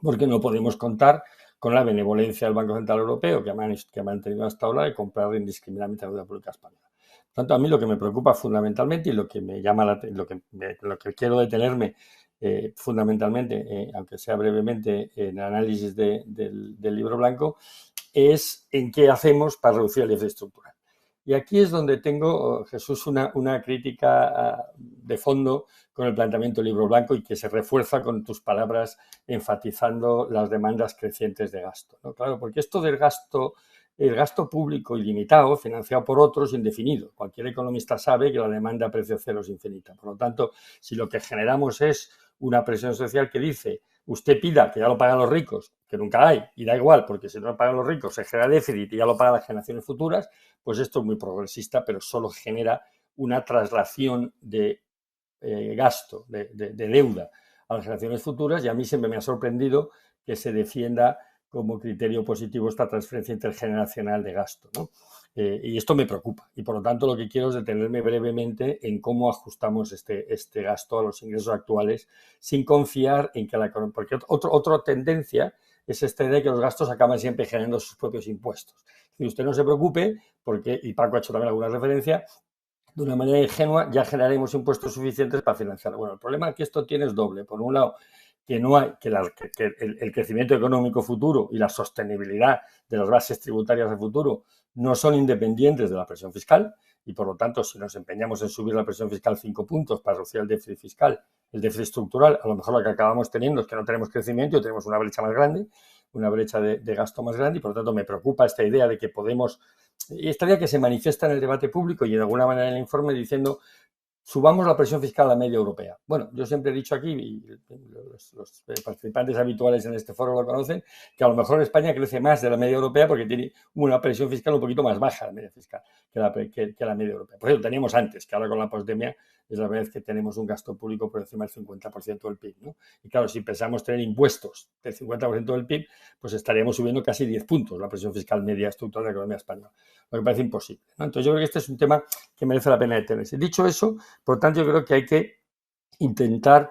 porque no podemos contar con la benevolencia del Banco Central Europeo, que ha mantenido hasta ahora de comprar indiscriminadamente la deuda pública española. Por tanto, a mí lo que me preocupa fundamentalmente y lo que me llama lo que quiero detenerme fundamentalmente, aunque sea brevemente, en el análisis del libro blanco, es en qué hacemos para reducir el déficit estructural. Y aquí es donde tengo, Jesús, una crítica de fondo con el planteamiento del libro blanco y que se refuerza con tus palabras enfatizando las demandas crecientes de gasto, ¿no? Claro, porque esto del gasto, el gasto público ilimitado, financiado por otros, indefinido. Cualquier economista sabe que la demanda a precio cero es infinita. Por lo tanto, si lo que generamos es una presión social que dice usted pida que ya lo pagan los ricos, que nunca hay, y da igual, porque si no lo pagan los ricos se genera déficit y ya lo pagan las generaciones futuras, pues esto es muy progresista, pero solo genera una traslación de gasto, de deuda a las generaciones futuras, y a mí siempre me ha sorprendido que se defienda como criterio positivo esta transferencia intergeneracional de gasto, ¿no? Y esto me preocupa y por lo tanto lo que quiero es detenerme brevemente en cómo ajustamos este gasto a los ingresos actuales sin confiar en que la economía, porque otra tendencia es esta idea de que los gastos acaban siempre generando sus propios impuestos. Y usted no se preocupe porque, y Paco ha hecho también alguna referencia, de una manera ingenua ya generaremos impuestos suficientes para financiarlo. Bueno, el problema que esto tiene es doble. Por un lado, que no hay que el crecimiento económico futuro y la sostenibilidad de las bases tributarias de futuro no son independientes de la presión fiscal y, por lo tanto, si nos empeñamos en subir la presión fiscal 5 puntos para reducir el déficit fiscal, el déficit estructural, a lo mejor lo que acabamos teniendo es que no tenemos crecimiento y tenemos una brecha más grande, una brecha de gasto más grande y, por lo tanto, me preocupa esta idea de que podemos, y esta idea que se manifiesta en el debate público y de alguna manera en el informe diciendo subamos la presión fiscal a la media europea. Bueno, yo siempre he dicho aquí, y los participantes habituales en este foro lo conocen, que a lo mejor España crece más de la media europea porque tiene una presión fiscal un poquito más baja, la media fiscal, que la media europea. Por eso teníamos antes, que ahora con la pandemia es la vez que tenemos un gasto público por encima del 50% del PIB, ¿no? Y claro, si pensamos tener impuestos del 50% del PIB, pues estaríamos subiendo casi 10 puntos la presión fiscal media estructural de la economía española, lo que parece imposible, ¿no? Entonces yo creo que este es un tema que merece la pena detenerse. Dicho eso, por tanto, yo creo que hay que intentar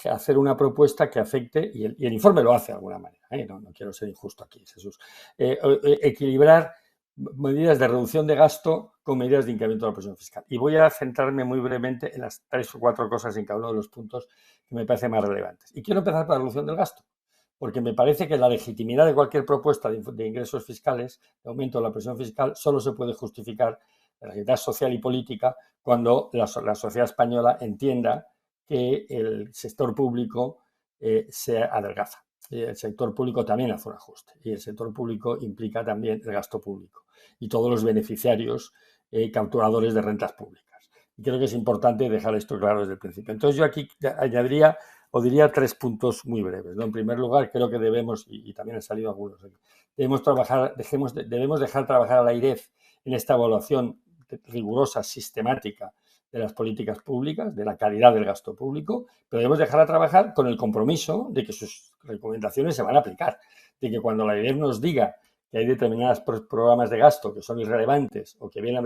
hacer una propuesta que afecte, y el informe lo hace de alguna manera, no quiero ser injusto aquí, Jesús, equilibrar medidas de reducción de gasto con medidas de incremento de la presión fiscal. Y voy a centrarme muy brevemente en las 3 o 4 cosas en cada uno de los puntos que me parecen más relevantes. Y quiero empezar por la reducción del gasto, porque me parece que la legitimidad de cualquier propuesta de ingresos fiscales, de aumento de la presión fiscal, solo se puede justificar en la realidad social y política cuando la sociedad española entienda que el sector público se adelgaza. El sector público también hace un ajuste y el sector público implica también el gasto público y todos los beneficiarios capturadores de rentas públicas. Y creo que es importante dejar esto claro desde el principio. Entonces yo aquí añadiría o diría 3 puntos muy breves, ¿no? En primer lugar, creo que debemos, y también han salido algunos, debemos dejar trabajar a la AIREF en esta evaluación rigurosa, sistemática de las políticas públicas, de la calidad del gasto público, pero debemos dejarla trabajar con el compromiso de que sus recomendaciones se van a aplicar, de que cuando la AIREF nos diga que hay determinados programas de gasto que son irrelevantes o que vienen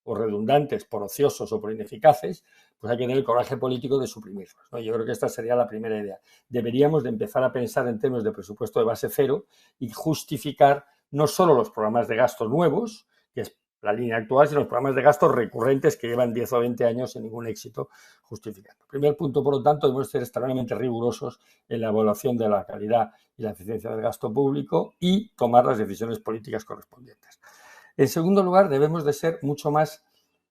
o redundantes por ociosos o por ineficaces, pues hay que tener el coraje político de suprimirlos, ¿no? Yo creo que esta sería la primera idea. Deberíamos de empezar a pensar en términos de presupuesto de base cero y justificar no solo los programas de gastos nuevos, que es la línea actual, sino los programas de gastos recurrentes que llevan 10 o 20 años sin ningún éxito justificando. Primer punto, por lo tanto, debemos ser extremadamente rigurosos en la evaluación de la calidad y la eficiencia del gasto público y tomar las decisiones políticas correspondientes. En segundo lugar, debemos de ser mucho más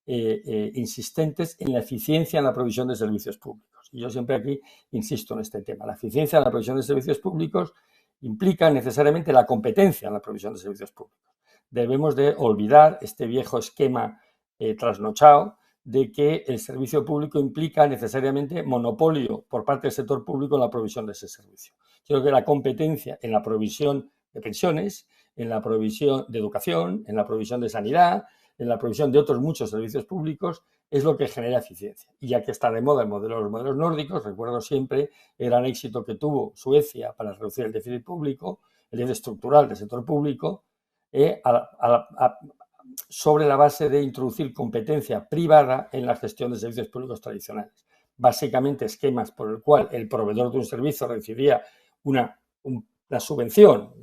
insistentes en la eficiencia en la provisión de servicios públicos. Y yo siempre aquí insisto en este tema. La eficiencia en la provisión de servicios públicos implica necesariamente la competencia en la provisión de servicios públicos. Debemos de olvidar este viejo esquema trasnochado de que el servicio público implica necesariamente monopolio por parte del sector público en la provisión de ese servicio. Yo creo que la competencia en la provisión de pensiones, en la provisión de educación, en la provisión de sanidad, en la provisión de otros muchos servicios públicos es lo que genera eficiencia. Y ya que está de moda los modelos nórdicos, recuerdo siempre el gran éxito que tuvo Suecia para reducir el déficit público, el déficit estructural del sector público, sobre la base de introducir competencia privada en la gestión de servicios públicos tradicionales. Básicamente esquemas por el cual el proveedor de un servicio recibía una subvención,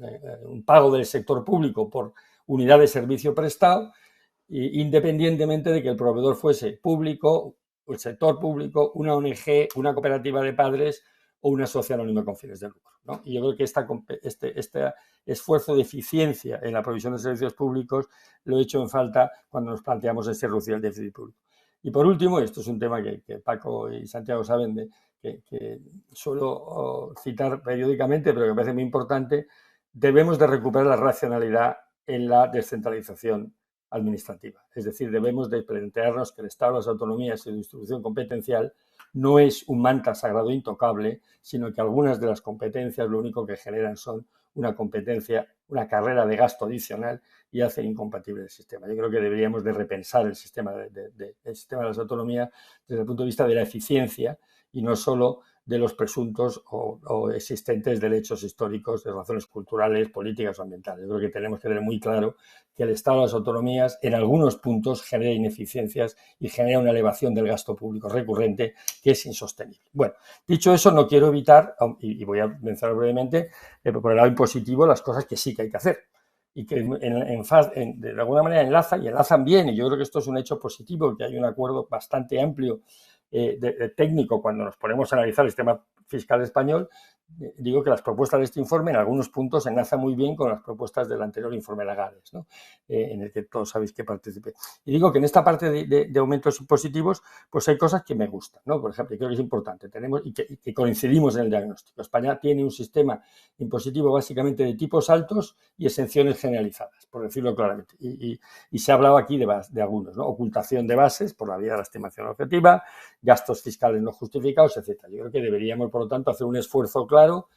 un pago del sector público por unidad de servicio prestado, independientemente de que el proveedor fuese público, el sector público, una ONG, una cooperativa de padres o una sociedad anónima con fines de lucro, ¿no? Y yo creo que este esfuerzo de eficiencia en la provisión de servicios públicos lo he hecho en falta cuando nos planteamos ese reducir el déficit público. Y por último, esto es un tema que Paco y Santiago saben que suelo citar periódicamente, pero que me parece muy importante, debemos de recuperar la racionalidad en la descentralización administrativa. Es decir, debemos de plantearnos que el Estado, las autonomías y la distribución competencial no es un mantra sagrado intocable, sino que algunas de las competencias lo único que generan son una competencia, una carrera de gasto adicional y hacen incompatible el sistema. Yo creo que deberíamos de repensar el sistema de las autonomías desde el punto de vista de la eficiencia y no solo de los presuntos o existentes derechos históricos de razones culturales, políticas o ambientales. Yo creo que tenemos que tener muy claro que el Estado de las autonomías en algunos puntos genera ineficiencias y genera una elevación del gasto público recurrente que es insostenible. Bueno, dicho eso, no quiero evitar, y voy a mencionar brevemente, por el lado impositivo, las cosas que sí que hay que hacer y que de alguna manera enlazan bien, y yo creo que esto es un hecho positivo, que hay un acuerdo bastante amplio técnico cuando nos ponemos a analizar el sistema fiscal español, digo que las propuestas de este informe en algunos puntos se enlazan muy bien con las propuestas del anterior informe Lagares, ¿no? En el que todos sabéis que participé. Y digo que en esta parte de aumentos impositivos, pues hay cosas que me gustan, ¿no? Por ejemplo, y creo que es importante, tenemos y que coincidimos en el diagnóstico. España tiene un sistema impositivo básicamente de tipos altos y exenciones generalizadas, por decirlo claramente. Y se ha hablado aquí de algunos, ¿no? Ocultación de bases por la vía de la estimación objetiva, gastos fiscales no justificados, etcétera. Yo creo que deberíamos, por lo tanto, hacer un esfuerzo claro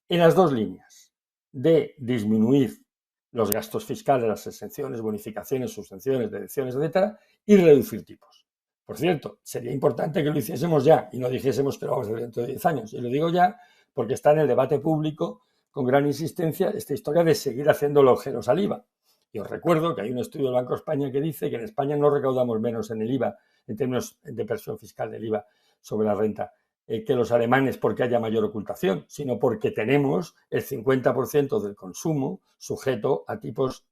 en las dos líneas de disminuir los gastos fiscales, las exenciones, bonificaciones, subvenciones, deducciones, etcétera, y reducir tipos. Por cierto, sería importante que lo hiciésemos ya y no dijésemos que lo vamos a hacer dentro de 10 años. Y lo digo ya porque está en el debate público con gran insistencia esta historia de seguir haciendo ojeros al IVA. Y os recuerdo que hay un estudio del Banco de España que dice que en España no recaudamos menos en el IVA, en términos de presión fiscal del IVA sobre la renta, que los alemanes porque haya mayor ocultación, sino porque tenemos el 50% del consumo sujeto a tipos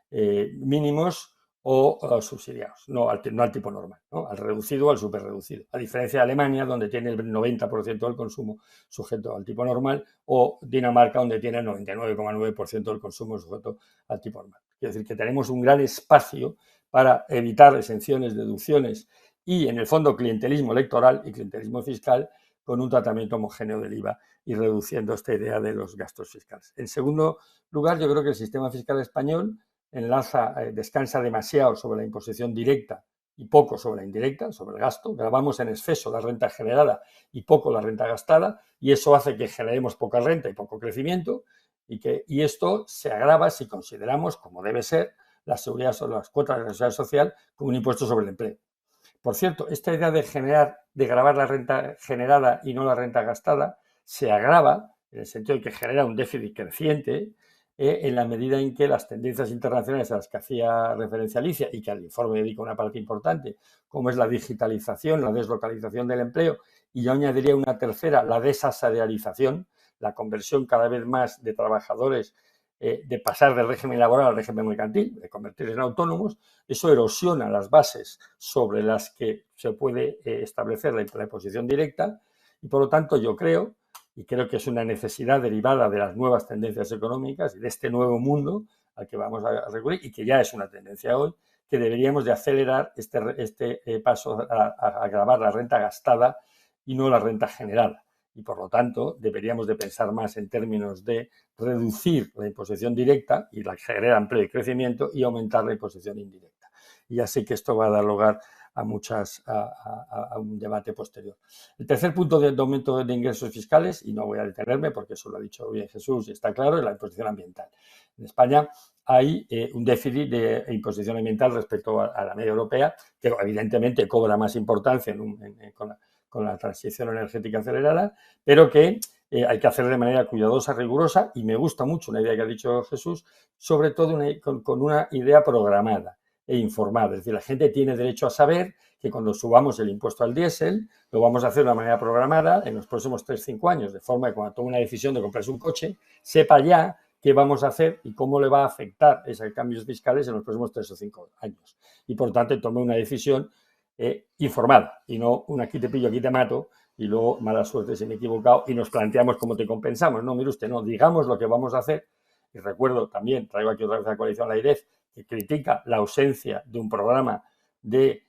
mínimos o subsidiados, no al tipo normal, ¿no? Al reducido o al superreducido. A diferencia de Alemania, donde tiene el 90% del consumo sujeto al tipo normal, o Dinamarca, donde tiene el 99,9% del consumo sujeto al tipo normal. Quiero decir que tenemos un gran espacio para evitar exenciones, deducciones y, en el fondo, clientelismo electoral y clientelismo fiscal con un tratamiento homogéneo del IVA y reduciendo esta idea de los gastos fiscales. En segundo lugar, yo creo que el sistema fiscal español descansa demasiado sobre la imposición directa y poco sobre la indirecta, sobre el gasto. Grabamos en exceso la renta generada y poco la renta gastada, y eso hace que generemos poca renta y poco crecimiento, y esto se agrava si consideramos, como debe ser, las cuotas de la seguridad social como un impuesto sobre el empleo. Por cierto, esta idea de gravar la renta generada y no la renta gastada se agrava en el sentido de que genera un déficit creciente en la medida en que las tendencias internacionales a las que hacía referencia Alicia y que al informe dedica una parte importante, como es la digitalización, la deslocalización del empleo, y yo añadiría una tercera, la desasalarialización, la conversión cada vez más de trabajadores de pasar del régimen laboral al régimen mercantil, de convertirse en autónomos, eso erosiona las bases sobre las que se puede establecer la imposición directa, y por lo tanto yo creo que es una necesidad derivada de las nuevas tendencias económicas y de este nuevo mundo al que vamos a recurrir, y que ya es una tendencia hoy, que deberíamos de acelerar este paso a gravar la renta gastada y no la renta generada. Y por lo tanto deberíamos de pensar más en términos de reducir la imposición directa y la que genera empleo y crecimiento, y aumentar la imposición indirecta. Y ya sé que esto va a dar lugar a un debate posterior. El tercer punto de aumento de ingresos fiscales, y no voy a detenerme porque eso lo ha dicho bien Jesús y está claro, es la imposición ambiental. En España hay un déficit de imposición ambiental respecto a la media europea, que evidentemente cobra más importancia con la transición energética acelerada, pero que hay que hacer de manera cuidadosa, rigurosa, y me gusta mucho una idea que ha dicho Jesús, sobre todo con una idea programada e informada. Es decir, la gente tiene derecho a saber que cuando subamos el impuesto al diésel, lo vamos a hacer de una manera programada en los próximos 3-5 años, de forma que cuando tome una decisión de comprarse un coche, sepa ya qué vamos a hacer y cómo le va a afectar esos cambios fiscales en los próximos 3 o 5 años. Y, por tanto, tome una decisión informada, y no un aquí te pillo, aquí te mato, y luego mala suerte si me he equivocado y nos planteamos cómo te compensamos. No, mire usted, no, digamos lo que vamos a hacer. Y recuerdo también, traigo aquí otra vez a la coalición La IREF, que critica la ausencia de un programa de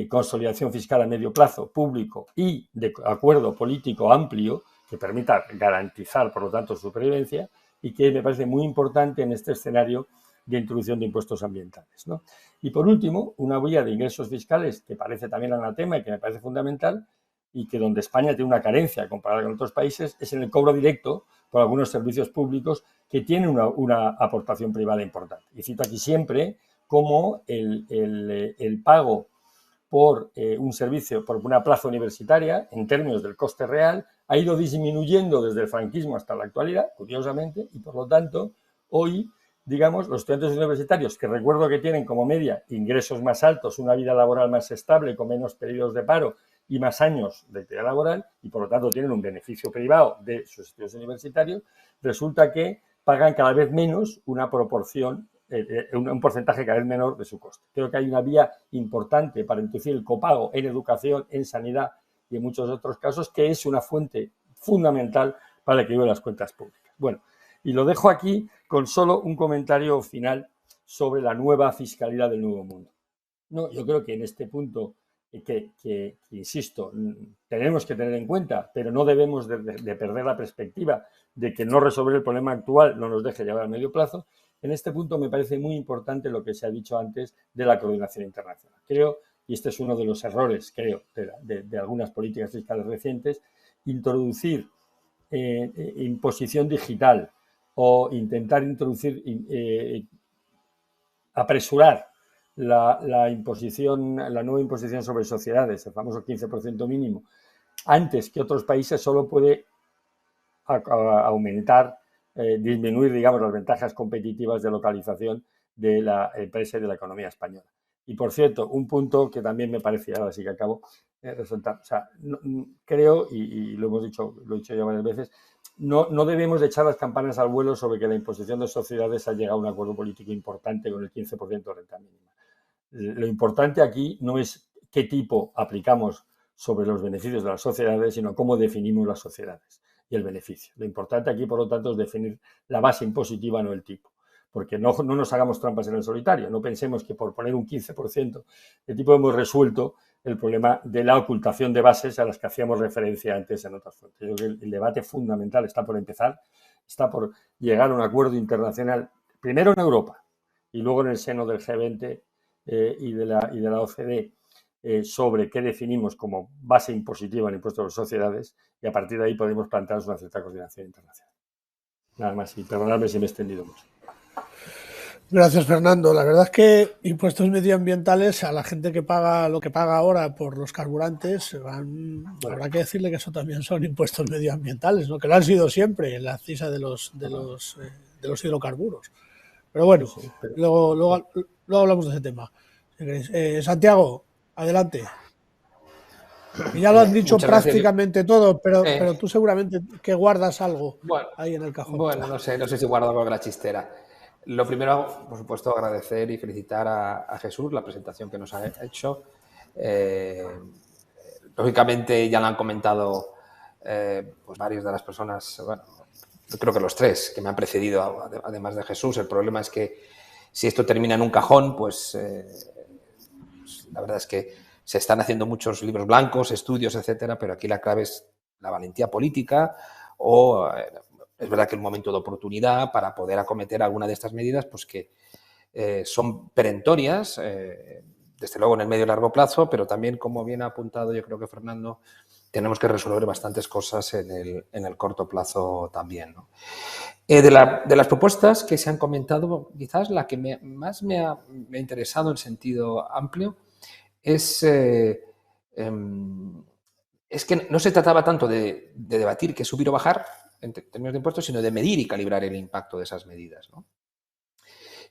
consolidación fiscal a medio plazo público y de acuerdo político amplio que permita garantizar, por lo tanto, su supervivencia, y que me parece muy importante en este escenario de introducción de impuestos ambientales, ¿no? Y por último, una vía de ingresos fiscales que parece también anatema y que me parece fundamental, y que donde España tiene una carencia comparada con otros países, es en el cobro directo por algunos servicios públicos que tienen una aportación privada importante. Y cito aquí siempre cómo el pago por un servicio, por una plaza universitaria, en términos del coste real, ha ido disminuyendo desde el franquismo hasta la actualidad, curiosamente, y por lo tanto, hoy, digamos, los estudiantes universitarios, que recuerdo que tienen como media ingresos más altos, una vida laboral más estable, con menos periodos de paro y más años de actividad laboral, y por lo tanto tienen un beneficio privado de sus estudios universitarios, resulta que pagan cada vez menos una proporción un porcentaje cada vez menor de su coste. Creo que hay una vía importante para introducir el copago en educación, en sanidad y en muchos otros casos, que es una fuente fundamental para el equilibrio de las cuentas públicas. Bueno, y lo dejo aquí con solo un comentario final sobre la nueva fiscalidad del nuevo mundo. No, yo creo que en este punto, que insisto, tenemos que tener en cuenta, pero no debemos de perder la perspectiva de que no resolver el problema actual no nos deje llevar a medio plazo. En este punto me parece muy importante lo que se ha dicho antes de la coordinación internacional. Creo, y este es uno de los errores, creo, de algunas políticas fiscales recientes, introducir imposición digital o intentar introducir, apresurar la nueva imposición sobre sociedades, el famoso 15% mínimo, antes que otros países, solo puede aumentar, disminuir, digamos, las ventajas competitivas de localización de la empresa y de la economía española. Y, por cierto, un punto que también me parece, ahora sí que acabo, resaltar, o sea, creo, y lo he dicho ya varias veces, no debemos de echar las campanas al vuelo sobre que la imposición de sociedades ha llegado a un acuerdo político importante con el 15% de renta mínima. Lo importante aquí no es qué tipo aplicamos sobre los beneficios de las sociedades, sino cómo definimos las sociedades y el beneficio. Lo importante aquí, por lo tanto, es definir la base impositiva, no el tipo. Porque no nos hagamos trampas en el solitario. No pensemos que por poner un 15% de tipo hemos resuelto el problema de la ocultación de bases a las que hacíamos referencia antes en otras fuentes. Yo creo que el debate fundamental está por empezar, está por llegar a un acuerdo internacional, primero en Europa y luego en el seno del G20 y de la OCDE, sobre qué definimos como base impositiva en el impuesto de las sociedades, y a partir de ahí podemos plantearnos una cierta coordinación internacional. Nada más, y perdonadme si me he extendido mucho. Gracias, Fernando. La verdad es que impuestos medioambientales a la gente que paga lo que paga ahora por los carburantes, habrá que decirle que eso también son impuestos medioambientales, ¿no? Que lo han sido siempre en la accisa de los hidrocarburos. Pero bueno, luego hablamos de ese tema. Santiago, adelante. Y ya lo han dicho prácticamente todo, pero tú seguramente que guardas algo ahí en el cajón. Bueno, no sé si guardo algo en la chistera. Lo primero, por supuesto, agradecer y felicitar a Jesús la presentación que nos ha hecho. Lógicamente ya lo han comentado pues varias de las personas, bueno, yo creo que los tres que me han precedido, además de Jesús. El problema es que si esto termina en un cajón, pues la verdad es que se están haciendo muchos libros blancos, estudios, etcétera, pero aquí la clave es la valentía política o es verdad que un momento de oportunidad para poder acometer alguna de estas medidas, pues que son perentorias, desde luego en el medio y largo plazo, pero también, como bien ha apuntado yo creo que Fernando, tenemos que resolver bastantes cosas en el corto plazo también, ¿no? De las propuestas que se han comentado, quizás la que más me ha interesado en sentido amplio es que no se trataba tanto de debatir qué subir o bajar en términos de impuestos, sino de medir y calibrar el impacto de esas medidas, ¿no?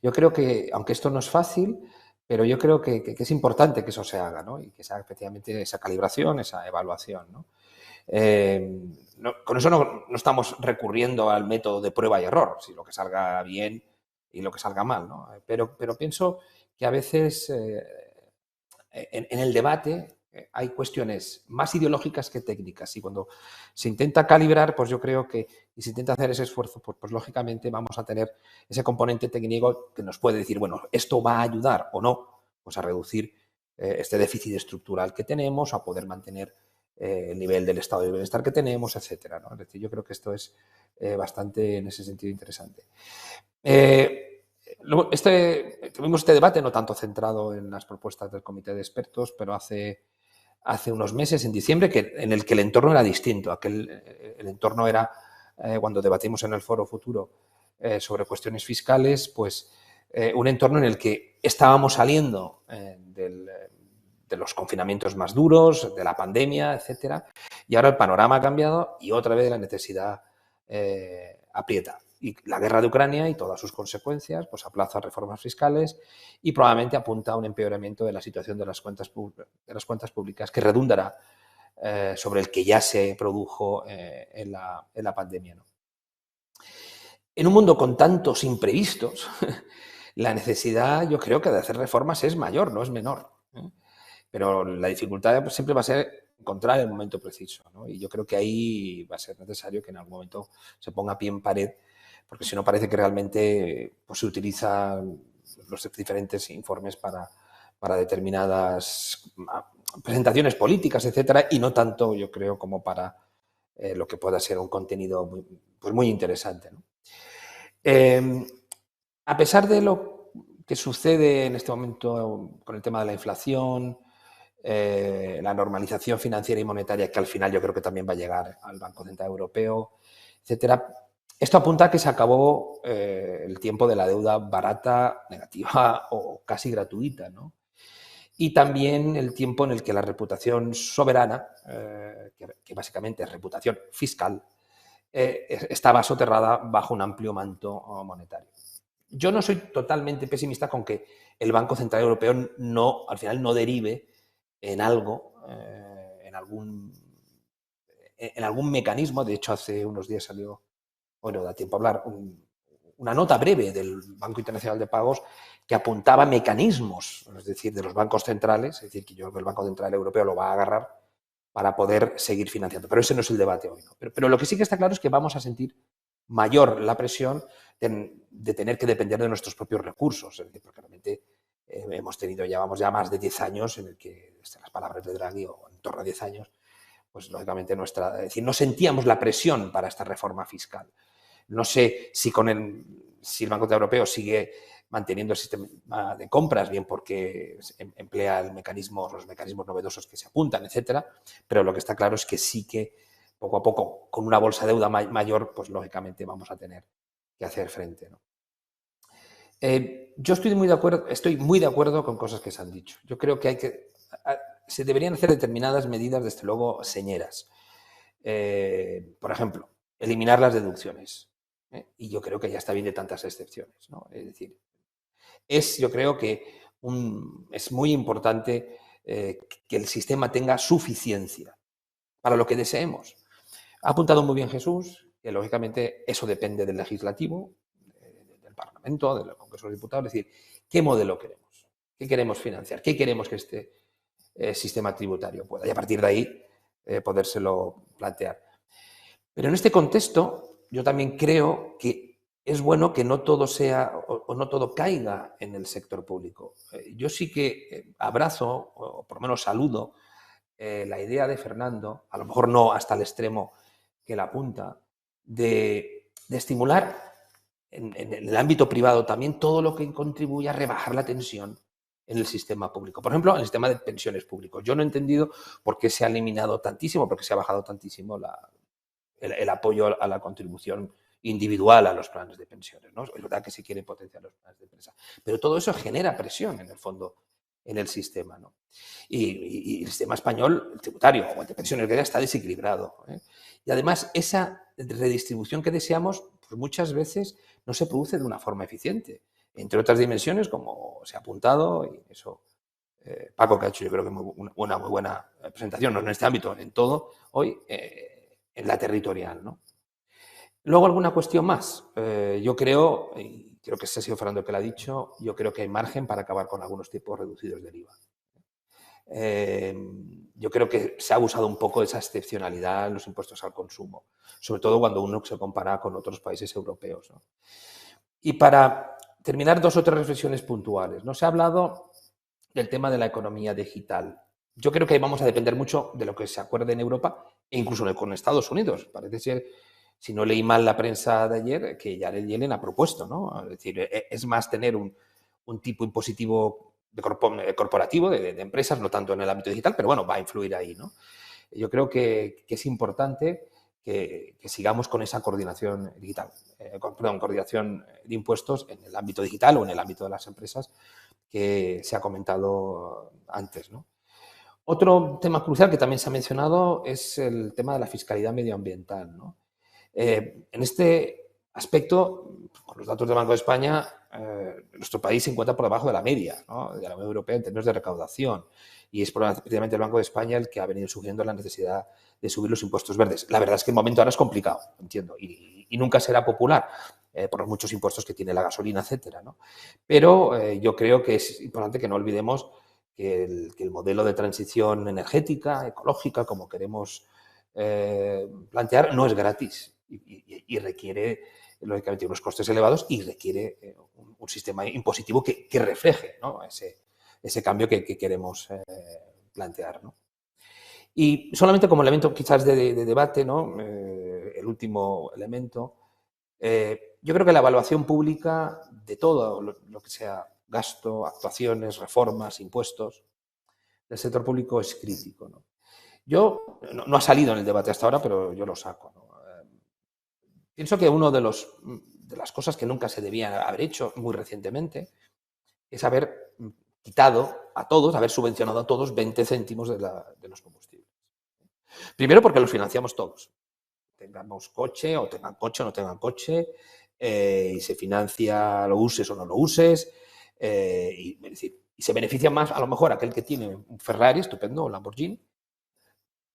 Yo creo que, aunque esto no es fácil, pero yo creo que es importante que eso se haga, ¿no? Y que se haga efectivamente esa calibración, esa evaluación, ¿no? Con eso no estamos recurriendo al método de prueba y error, si lo que salga bien y lo que salga mal, ¿no? Pero pienso que a veces en el debate hay cuestiones más ideológicas que técnicas, y cuando se intenta calibrar, pues yo creo que, y se intenta hacer ese esfuerzo, pues lógicamente vamos a tener ese componente técnico que nos puede decir, bueno, esto va a ayudar o no, pues a reducir este déficit estructural que tenemos, a poder mantener el nivel del estado de bienestar que tenemos, etcétera, ¿no? Es decir, yo creo que esto es bastante, en ese sentido, interesante. Tuvimos este debate no tanto centrado en las propuestas del comité de expertos, pero hace unos meses, en diciembre, en el que el entorno era distinto. El entorno era, cuando debatimos en el Foro Futuro sobre cuestiones fiscales, pues un entorno en el que estábamos saliendo de los confinamientos más duros, de la pandemia, etcétera, y ahora el panorama ha cambiado y otra vez la necesidad aprieta. Y la guerra de Ucrania y todas sus consecuencias pues aplaza reformas fiscales y probablemente apunta a un empeoramiento de la situación de las cuentas públicas que redundará sobre el que ya se produjo en la pandemia, ¿no? En un mundo con tantos imprevistos, La necesidad, yo creo que de hacer reformas es mayor, no es menor, ¿eh? Pero la dificultad siempre va a ser encontrar el momento preciso, ¿no? Y yo creo que ahí va a ser necesario que en algún momento se ponga pie en pared, porque si no parece que realmente pues, se utilizan los diferentes informes para determinadas presentaciones políticas, etcétera, y no tanto, yo creo, como para lo que pueda ser un contenido muy interesante, ¿no? A pesar de lo que sucede en este momento con el tema de la inflación, la normalización financiera y monetaria, que al final yo creo que también va a llegar al Banco Central Europeo, etcétera, esto apunta a que se acabó el tiempo de la deuda barata, negativa o casi gratuita, ¿no? Y también el tiempo en el que la reputación soberana, que básicamente es reputación fiscal, estaba soterrada bajo un amplio manto monetario. Yo no soy totalmente pesimista con que el Banco Central Europeo al final no derive en algo, en algún mecanismo. De hecho, hace unos días salió, bueno, da tiempo a hablar, una nota breve del Banco Internacional de Pagos que apuntaba mecanismos, es decir, de los bancos centrales, es decir, que yo creo que el Banco Central Europeo lo va a agarrar para poder seguir financiando. Pero ese no es el debate hoy, ¿no? Pero lo que sí que está claro es que vamos a sentir mayor la presión de tener que depender de nuestros propios recursos, es decir, porque realmente llevamos ya más de 10 años en el que, las palabras de Draghi, o en torno a 10 años, pues lógicamente es decir, no sentíamos la presión para esta reforma fiscal. No sé si el Banco Central Europeo sigue manteniendo el sistema de compras, bien porque emplea los mecanismos novedosos que se apuntan, etcétera, pero lo que está claro es que sí que poco a poco, con una bolsa de deuda mayor, pues lógicamente vamos a tener que hacer frente, ¿no? Yo estoy muy de acuerdo con cosas que se han dicho. Yo creo que se deberían hacer determinadas medidas, desde luego, señeras. Por ejemplo, eliminar las deducciones. Y yo creo que ya está bien de tantas excepciones, ¿no? Es decir, yo creo que es muy importante que el sistema tenga suficiencia para lo que deseemos. Ha apuntado muy bien Jesús, que lógicamente eso depende del legislativo, del Parlamento, del Congreso de los Diputados, es decir, ¿qué modelo queremos? ¿Qué queremos financiar? ¿Qué queremos que este sistema tributario pueda? Y a partir de ahí podérselo plantear. Pero en este contexto, yo también creo que es bueno que no todo sea o no todo caiga en el sector público. Yo sí que abrazo, o por lo menos saludo, la idea de Fernando, a lo mejor no hasta el extremo que la apunta, de estimular en el ámbito privado también todo lo que contribuya a rebajar la tensión en el sistema público. Por ejemplo, en el sistema de pensiones públicos. Yo no he entendido por qué se ha eliminado tantísimo, por qué se ha bajado tantísimo el apoyo a la contribución individual a los planes de pensiones, ¿no? Es verdad que se quiere potenciar los planes de empresa, pero todo eso genera presión en el fondo en el sistema, ¿no? Y el sistema español, el tributario o el de pensiones, que ya está desequilibrado, ¿eh? Y además esa redistribución que deseamos, pues muchas veces no se produce de una forma eficiente, entre otras dimensiones, como se ha apuntado, y eso Paco, que ha hecho yo creo que una muy buena presentación, no en este ámbito, en todo, hoy, en la territorial, ¿no? Luego, alguna cuestión más. Yo creo, y creo que ese ha sido Fernando el que lo ha dicho, yo creo que hay margen para acabar con algunos tipos reducidos del IVA. Yo creo que se ha abusado un poco de esa excepcionalidad en los impuestos al consumo, sobre todo cuando uno se compara con otros países europeos, ¿no? Y para terminar, 2 o 3 reflexiones puntuales. No se ha hablado del tema de la economía digital. Yo creo que vamos a depender mucho de lo que se acuerde en Europa e incluso con Estados Unidos. Parece ser, si no leí mal la prensa de ayer, que Janet Yellen ha propuesto, ¿no? Es decir, es más tener un tipo impositivo corporativo de empresas, no tanto en el ámbito digital, pero bueno, va a influir ahí, ¿no? Yo creo que es importante que sigamos con esa coordinación digital, coordinación de impuestos en el ámbito digital o en el ámbito de las empresas que se ha comentado antes, ¿no? Otro tema crucial que también se ha mencionado es el tema de la fiscalidad medioambiental, ¿no? En este aspecto, con los datos del Banco de España, nuestro país se encuentra por debajo de la media, ¿no?, de la Unión Europea en términos de recaudación. Y es precisamente el Banco de España el que ha venido sugiriendo la necesidad de subir los impuestos verdes. La verdad es que el momento ahora es complicado, entiendo, y nunca será popular por los muchos impuestos que tiene la gasolina, etcétera, ¿no? Pero yo creo que es importante que no olvidemos que el modelo de transición energética, ecológica, como queremos plantear, no es gratis y requiere, lógicamente, unos costes elevados y requiere un sistema impositivo que refleje, ¿no?, ese cambio que queremos plantear, ¿no? Y solamente como elemento quizás de debate, ¿no?, el último elemento, yo creo que la evaluación pública de todo lo que sea gasto, actuaciones, reformas, impuestos del sector público es crítico, ¿no? Yo, no ha salido en el debate hasta ahora, pero yo lo saco, ¿no? Pienso que una de las cosas que nunca se debían haber hecho muy recientemente es haber quitado a todos, haber subvencionado a todos 20 céntimos de los combustibles. Primero porque los financiamos todos. Tengamos coche o tengan coche o no tengan coche, y se financia, lo uses o no lo uses, y se beneficia más a lo mejor aquel que tiene un Ferrari estupendo o un Lamborghini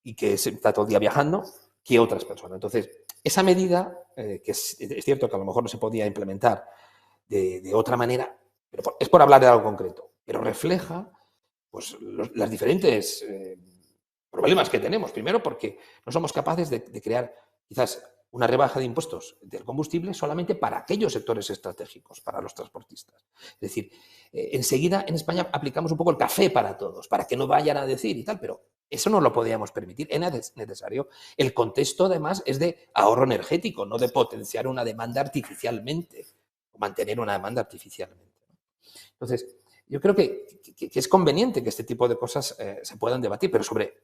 y que está todo el día viajando que otras personas. Entonces, esa medida, que es cierto que a lo mejor no se podía implementar de otra manera, pero es por hablar de algo concreto, pero refleja pues las diferentes problemas que tenemos. Primero, porque no somos capaces de crear quizás una rebaja de impuestos del combustible solamente para aquellos sectores estratégicos, para los transportistas. Es decir, enseguida en España aplicamos un poco el café para todos, para que no vayan a decir y tal, pero eso no lo podíamos permitir, era necesario. El contexto, además, es de ahorro energético, no de potenciar una demanda artificialmente, o mantener una demanda artificialmente. Entonces, yo creo que es conveniente que este tipo de cosas se puedan debatir, pero sobre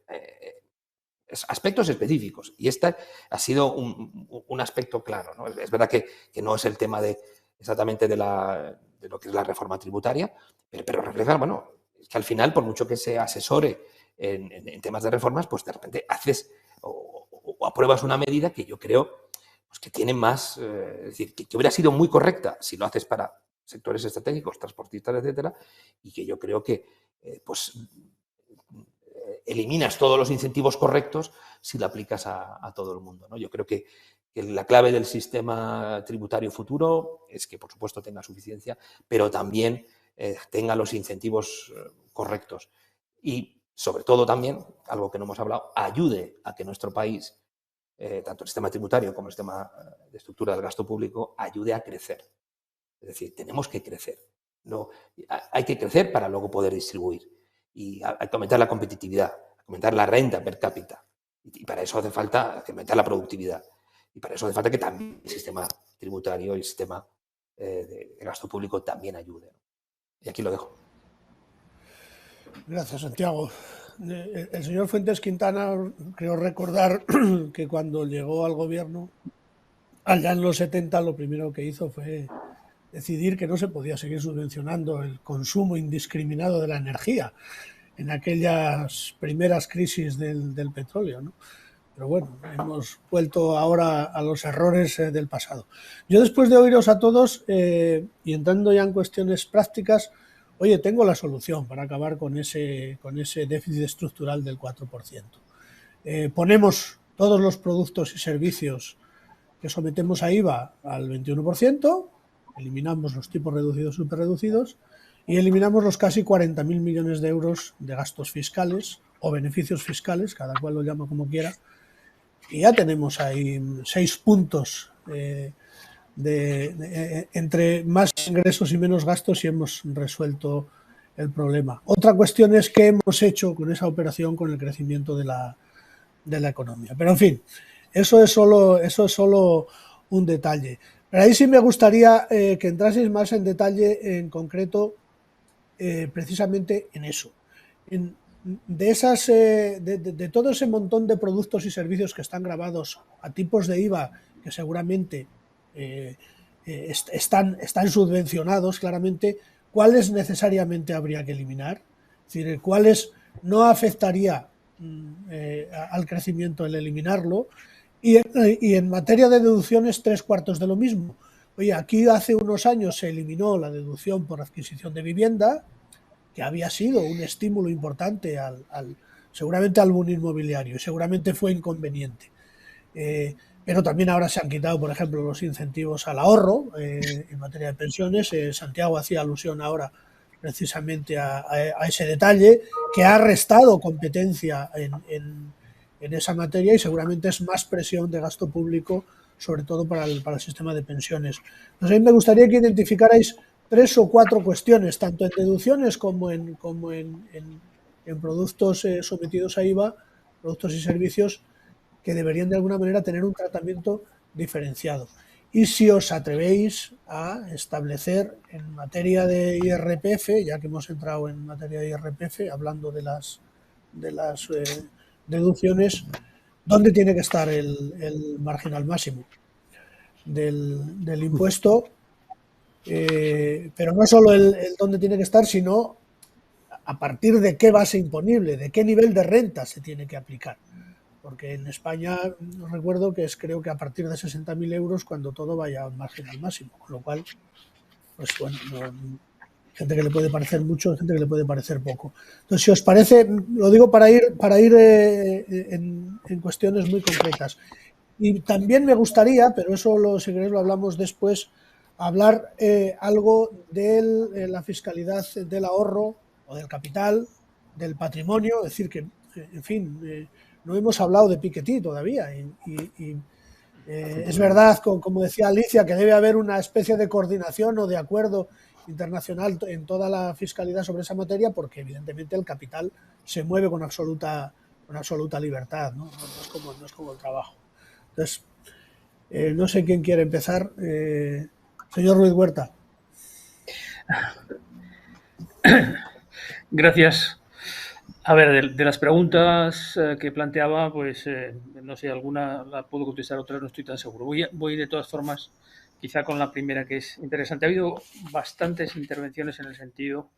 aspectos específicos. Y este ha sido un aspecto claro, ¿no? Es verdad que no es el tema exactamente de lo que es la reforma tributaria, pero refleja, bueno, es que al final, por mucho que se asesore en temas de reformas, pues de repente haces o apruebas una medida que yo creo pues, que tiene más, es decir, que hubiera sido muy correcta si lo haces para sectores estratégicos, transportistas, etcétera, y que yo creo que pues eliminas todos los incentivos correctos si lo aplicas a todo el mundo, ¿no? Yo creo que la clave del sistema tributario futuro es que, por supuesto, tenga suficiencia, pero también tenga los incentivos correctos. Y, sobre todo, también, algo que no hemos hablado, ayude a que nuestro país, tanto el sistema tributario como el sistema de estructura del gasto público, ayude a crecer. Es decir, tenemos que crecer. No, hay que crecer para luego poder distribuir. Y hay que aumentar la competitividad, aumentar la renta per cápita. Y para eso hace falta aumentar la productividad. Y para eso hace falta que también el sistema tributario y el sistema de gasto público también ayude. Y aquí lo dejo. Gracias, Santiago. El señor Fuentes Quintana, creo recordar que cuando llegó al gobierno, allá en los 70, lo primero que hizo fue decidir que no se podía seguir subvencionando el consumo indiscriminado de la energía en aquellas primeras crisis del petróleo, ¿no? Pero bueno, hemos vuelto ahora a los errores del pasado. Yo, después de oíros a todos y entrando ya en cuestiones prácticas, oye, tengo la solución para acabar con ese déficit estructural del 4%. Ponemos todos los productos y servicios que sometemos a IVA al 21%, eliminamos los tipos reducidos, superreducidos, y eliminamos los casi 40.000 millones de euros de gastos fiscales o beneficios fiscales, cada cual lo llama como quiera, y ya tenemos ahí 6 puntos entre más ingresos y menos gastos y hemos resuelto el problema. Otra cuestión es qué hemos hecho con esa operación con el crecimiento de la economía. Pero en fin, eso es solo un detalle. Pero ahí sí me gustaría que entraseis más en detalle, en concreto, precisamente en eso. De todo ese montón de productos y servicios que están grabados a tipos de IVA que seguramente están subvencionados claramente, ¿cuáles necesariamente habría que eliminar? Es decir, ¿cuáles no afectaría al crecimiento el eliminarlo? Y en materia de deducciones, 3/4 de lo mismo. Oye, aquí hace unos años se eliminó la deducción por adquisición de vivienda, que había sido un estímulo importante seguramente al boom inmobiliario, y seguramente fue inconveniente. Pero también ahora se han quitado, por ejemplo, los incentivos al ahorro en materia de pensiones. Santiago hacía alusión ahora precisamente a ese detalle, que ha restado competencia en esa materia, y seguramente es más presión de gasto público, sobre todo para el sistema de pensiones. Pues a mí me gustaría que identificarais 3 o 4 cuestiones, tanto en deducciones como en productos sometidos a IVA, productos y servicios, que deberían de alguna manera tener un tratamiento diferenciado. Y si os atrevéis a establecer en materia de IRPF, ya que hemos entrado en materia de IRPF, hablando de las deducciones, ¿dónde tiene que estar el marginal máximo del impuesto? Pero no solo el dónde tiene que estar, sino a partir de qué base imponible, de qué nivel de renta se tiene que aplicar. Porque en España recuerdo que creo que a partir de 60.000 euros cuando todo vaya al marginal máximo, con lo cual, pues bueno, gente que le puede parecer mucho, gente que le puede parecer poco. Entonces, si os parece, lo digo para ir en cuestiones muy concretas. Y también me gustaría, pero eso si queréis lo hablamos después, hablar algo de la fiscalidad del ahorro o del capital, del patrimonio, es decir, que, en fin, no hemos hablado de Piketty todavía. Es verdad, como decía Alicia, que debe haber una especie de coordinación o de acuerdo internacional en toda la fiscalidad sobre esa materia, porque evidentemente el capital se mueve con absoluta libertad, ¿no? No es como el trabajo. Entonces, no sé quién quiere empezar. Señor Ruiz Huerta. Gracias. A ver, de las preguntas que planteaba, pues no sé, alguna la puedo contestar, otras no estoy tan seguro. Voy de todas formas, quizá con la primera, que es interesante. Ha habido bastantes intervenciones en el sentido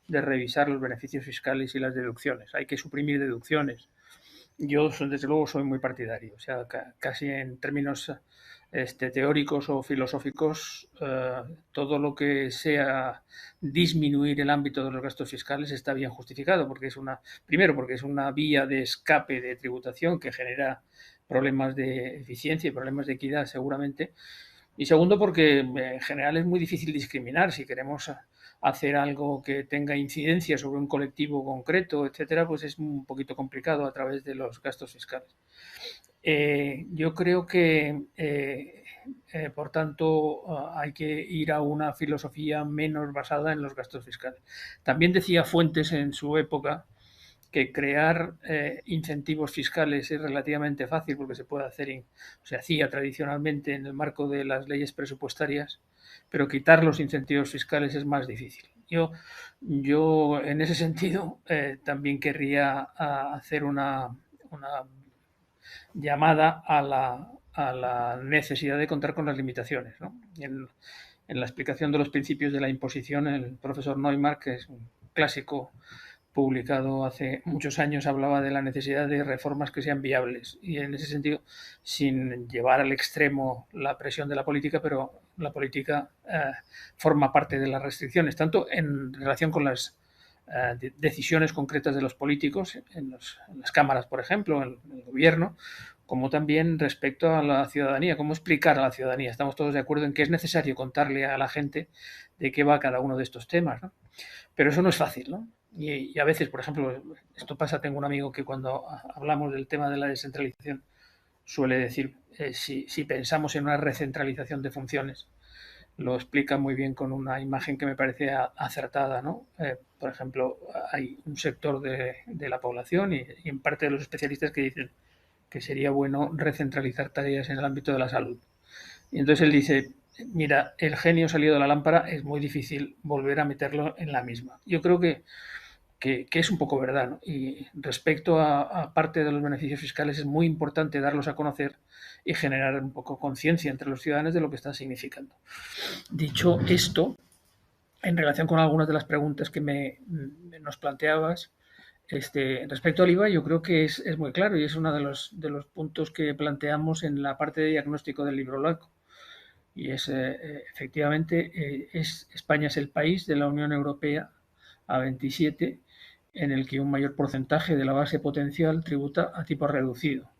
de revisar los beneficios fiscales y las deducciones. Hay que suprimir deducciones. Yo, desde luego, soy muy partidario. O sea, casi en términos teóricos o filosóficos, todo lo que sea disminuir el ámbito de los gastos fiscales está bien justificado, porque primero, porque es una vía de escape de tributación que genera problemas de eficiencia y problemas de equidad, seguramente. Y segundo, porque en general es muy difícil discriminar. Si queremos hacer algo que tenga incidencia sobre un colectivo concreto, etcétera, pues es un poquito complicado a través de los gastos fiscales. Yo creo que, por tanto, hay que ir a una filosofía menos basada en los gastos fiscales. También decía Fuentes en su época que crear incentivos fiscales es relativamente fácil porque se hacía tradicionalmente en el marco de las leyes presupuestarias, pero quitar los incentivos fiscales es más difícil. Yo en ese sentido, también querría hacer una llamada a la necesidad de contar con las limitaciones, ¿no? En la explicación de los principios de la imposición, el profesor Neumark, que es un clásico publicado hace muchos años, hablaba de la necesidad de reformas que sean viables, y en ese sentido, sin llevar al extremo la presión de la política, pero la política forma parte de las restricciones, tanto en relación con las decisiones concretas de los políticos en las cámaras, por ejemplo, en el gobierno, como también respecto a la ciudadanía, cómo explicar a la ciudadanía. Estamos todos de acuerdo en que es necesario contarle a la gente de qué va cada uno de estos temas, ¿no? Pero eso no es fácil, ¿no? Y a veces, por ejemplo, esto pasa, tengo un amigo que cuando hablamos del tema de la descentralización suele decir, si pensamos en una recentralización de funciones, lo explica muy bien con una imagen que me parece acertada, ¿no? Por ejemplo, hay un sector de la población y en parte de los especialistas que dicen que sería bueno recentralizar tareas en el ámbito de la salud. Y entonces él dice, mira, el genio salido de la lámpara, es muy difícil volver a meterlo en la misma. Yo creo que es un poco verdad, ¿no? Y respecto a parte de los beneficios fiscales, es muy importante darlos a conocer y generar un poco conciencia entre los ciudadanos de lo que están significando. Dicho esto, en relación con algunas de las preguntas que nos planteabas, respecto al IVA, yo creo que es muy claro y es uno de los puntos que planteamos en la parte de diagnóstico del libro blanco. Y efectivamente, España es el país de la Unión Europea a 27 en el que un mayor porcentaje de la base potencial tributa a tipo reducido.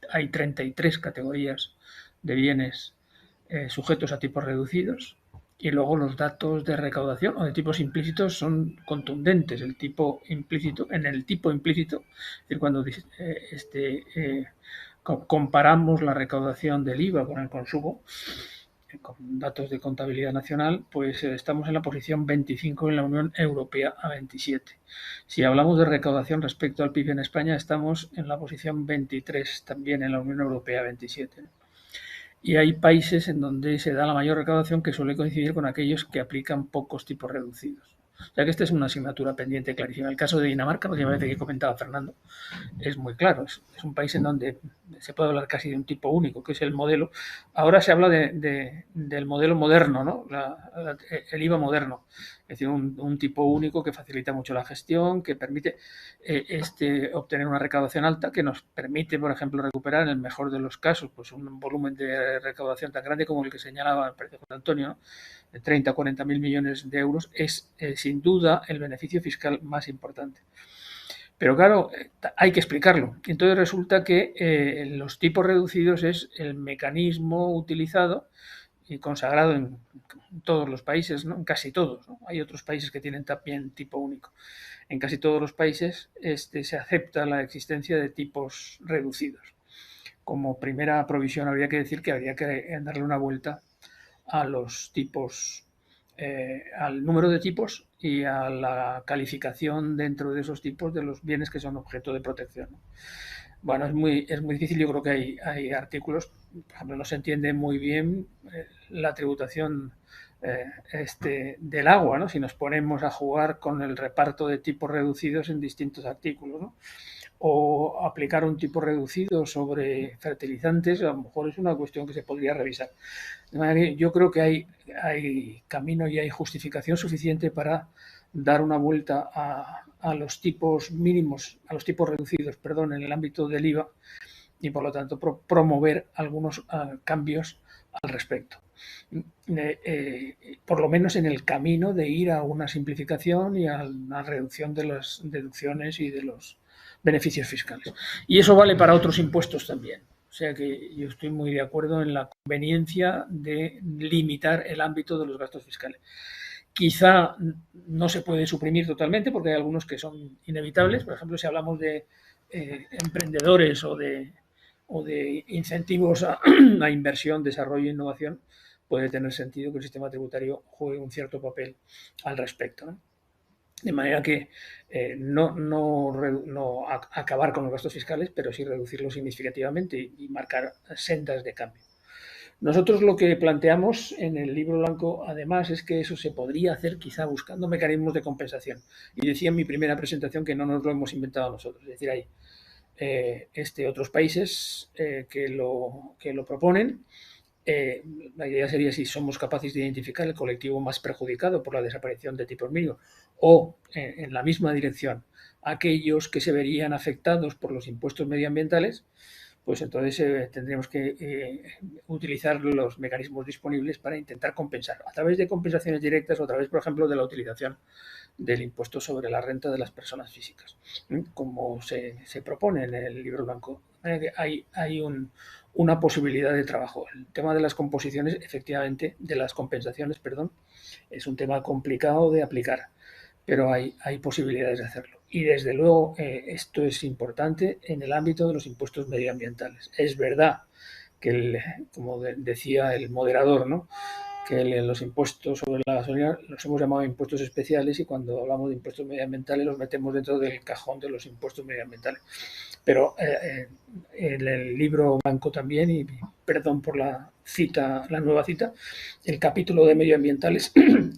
Hay 33 categorías de bienes sujetos a tipos reducidos, y luego los datos de recaudación o de tipos implícitos son contundentes. En el tipo implícito, es decir, cuando comparamos la recaudación del IVA con el consumo, con datos de contabilidad nacional, pues estamos en la posición 25 en la Unión Europea a 27. Si hablamos de recaudación respecto al PIB en España, estamos en la posición 23 también en la Unión Europea a 27. Y hay países en donde se da la mayor recaudación, que suele coincidir con aquellos que aplican pocos tipos reducidos. O sea que esta es una asignatura pendiente clarísima. El caso de Dinamarca, porque me parece que comentaba Fernando, es muy claro. Es un país en donde se puede hablar casi de un tipo único, que es el modelo. Ahora se habla del modelo moderno, ¿no? El IVA moderno. Es decir, un tipo único que facilita mucho la gestión, que permite obtener una recaudación alta, que nos permite, por ejemplo, recuperar en el mejor de los casos pues un volumen de recaudación tan grande como el que señalaba, me parece, José Antonio, ¿no? De 30 o 40 mil millones de euros, es sin duda el beneficio fiscal más importante. Pero claro, hay que explicarlo. Entonces resulta que los tipos reducidos es el mecanismo utilizado y consagrado en todos los países, ¿no? En casi todos, ¿no? Hay otros países que tienen también tipo único. En casi todos los países se acepta la existencia de tipos reducidos. Como primera provisión habría que decir que habría que darle una vuelta a los tipos, al número de tipos y a la calificación dentro de esos tipos de los bienes que son objeto de protección. Bueno, es muy difícil. Yo creo que hay artículos, por ejemplo, no se entiende muy bien la tributación del agua, ¿no? Si nos ponemos a jugar con el reparto de tipos reducidos en distintos artículos, ¿no? O aplicar un tipo reducido sobre fertilizantes, a lo mejor es una cuestión que se podría revisar. De manera que yo creo que hay camino y hay justificación suficiente para dar una vuelta a los tipos mínimos, a los tipos reducidos, perdón, en el ámbito del IVA, y por lo tanto promover algunos cambios al respecto. Por lo menos en el camino de ir a una simplificación y a una reducción de las deducciones y de los beneficios fiscales. Y eso vale para otros impuestos también. O sea que yo estoy muy de acuerdo en la conveniencia de limitar el ámbito de los gastos fiscales. Quizá no se puede suprimir totalmente porque hay algunos que son inevitables. Por ejemplo, si hablamos de emprendedores o de incentivos a inversión, desarrollo e innovación, puede tener sentido que el sistema tributario juegue un cierto papel al respecto, ¿no? De manera que no acabar con los gastos fiscales, pero sí reducirlos significativamente y marcar sendas de cambio. Nosotros lo que planteamos en el libro blanco, además, es que eso se podría hacer quizá buscando mecanismos de compensación. Y decía en mi primera presentación que no nos lo hemos inventado nosotros. Es decir, hay otros países que lo proponen. La idea sería si somos capaces de identificar el colectivo más perjudicado por la desaparición de tipos mínimos o, en la misma dirección, aquellos que se verían afectados por los impuestos medioambientales, pues entonces tendríamos que utilizar los mecanismos disponibles para intentar compensar, a través de compensaciones directas o a través, por ejemplo, de la utilización del impuesto sobre la renta de las personas físicas, como se propone en el libro blanco. Hay una posibilidad de trabajo. El tema de las composiciones, efectivamente, de las compensaciones, perdón, es un tema complicado de aplicar, pero hay posibilidades de hacerlo. Y desde luego esto es importante en el ámbito de los impuestos medioambientales. Es verdad que, como decía el moderador, ¿no?, que los impuestos sobre la gasolina los hemos llamado impuestos especiales y cuando hablamos de impuestos medioambientales los metemos dentro del cajón de los impuestos medioambientales. Pero en el libro blanco también, y perdón por la nueva cita, el capítulo de medioambientales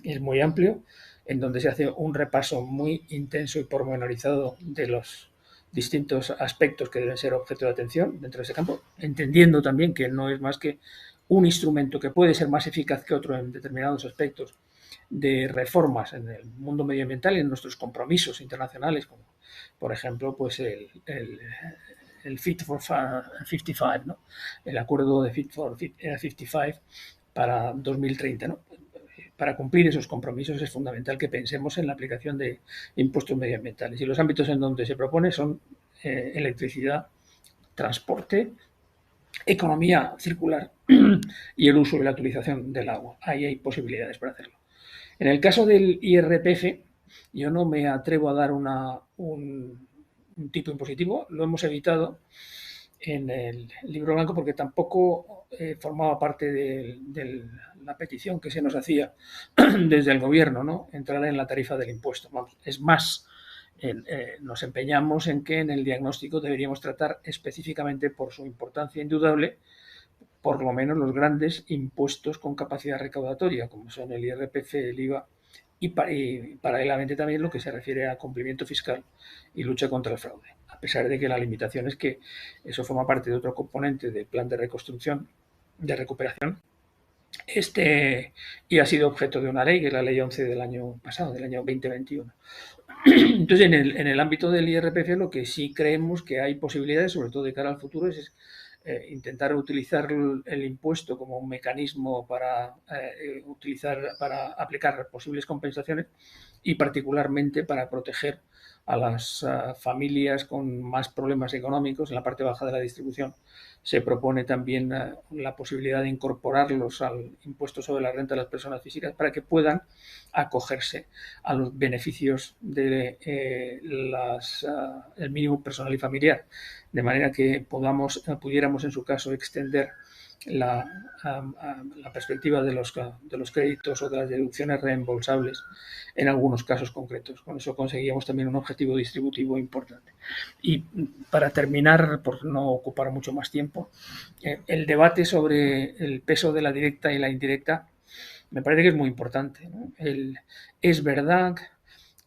es muy amplio, en donde se hace un repaso muy intenso y pormenorizado de los distintos aspectos que deben ser objeto de atención dentro de ese campo, entendiendo también que no es más que un instrumento que puede ser más eficaz que otro en determinados aspectos de reformas en el mundo medioambiental y en nuestros compromisos internacionales, como por ejemplo pues el Fit for 55, ¿no?, el acuerdo de Fit for 55 para 2030, ¿no? Para cumplir esos compromisos es fundamental que pensemos en la aplicación de impuestos medioambientales. Y los ámbitos en donde se propone son electricidad, transporte, economía circular y el uso y la utilización del agua. Ahí hay posibilidades para hacerlo. En el caso del IRPF, yo no me atrevo a dar un tipo impositivo, lo hemos evitado en el libro blanco porque tampoco formaba parte de la petición que se nos hacía desde el gobierno, ¿no? Entrar en la tarifa del impuesto. Vamos, es más, nos empeñamos en que en el diagnóstico deberíamos tratar específicamente, por su importancia indudable, por lo menos los grandes impuestos con capacidad recaudatoria, como son el IRPF, el IVA y paralelamente también lo que se refiere a cumplimiento fiscal y lucha contra el fraude, a pesar de que la limitación es que eso forma parte de otro componente del plan de reconstrucción, de recuperación, y ha sido objeto de una ley, que es la ley 11 del año pasado, del año 2021. Entonces, en el ámbito del IRPF, lo que sí creemos que hay posibilidades, sobre todo de cara al futuro, es intentar utilizar el impuesto como un mecanismo para aplicar posibles compensaciones y particularmente para proteger a las familias con más problemas económicos. En la parte baja de la distribución se propone también la posibilidad de incorporarlos al impuesto sobre la renta de las personas físicas para que puedan acogerse a los beneficios de el mínimo personal y familiar, de manera que pudiéramos en su caso extender la perspectiva de los créditos o de las deducciones reembolsables en algunos casos concretos. Con eso conseguíamos también un objetivo distributivo importante. Y para terminar, por no ocupar mucho más tiempo, el debate sobre el peso de la directa y la indirecta me parece que es muy importante, ¿no? Es verdad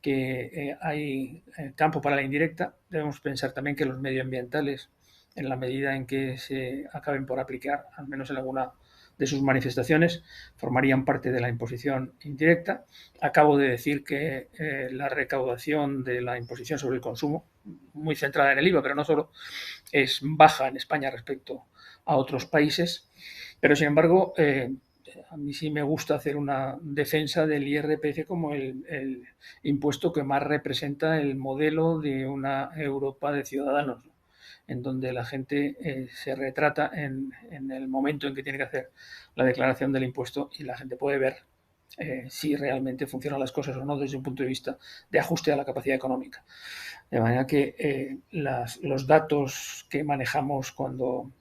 que hay campo para la indirecta. Debemos pensar también que los medioambientales, en la medida en que se acaben por aplicar, al menos en alguna de sus manifestaciones, formarían parte de la imposición indirecta. Acabo de decir que la recaudación de la imposición sobre el consumo, muy centrada en el IVA, pero no solo, es baja en España respecto a otros países, pero sin embargo a mí sí me gusta hacer una defensa del IRPF como el impuesto que más representa el modelo de una Europa de ciudadanos, ¿no? En donde la gente se retrata en el momento en que tiene que hacer la declaración del impuesto y la gente puede ver si realmente funcionan las cosas o no desde un punto de vista de ajuste a la capacidad económica. De manera que los datos que manejamos con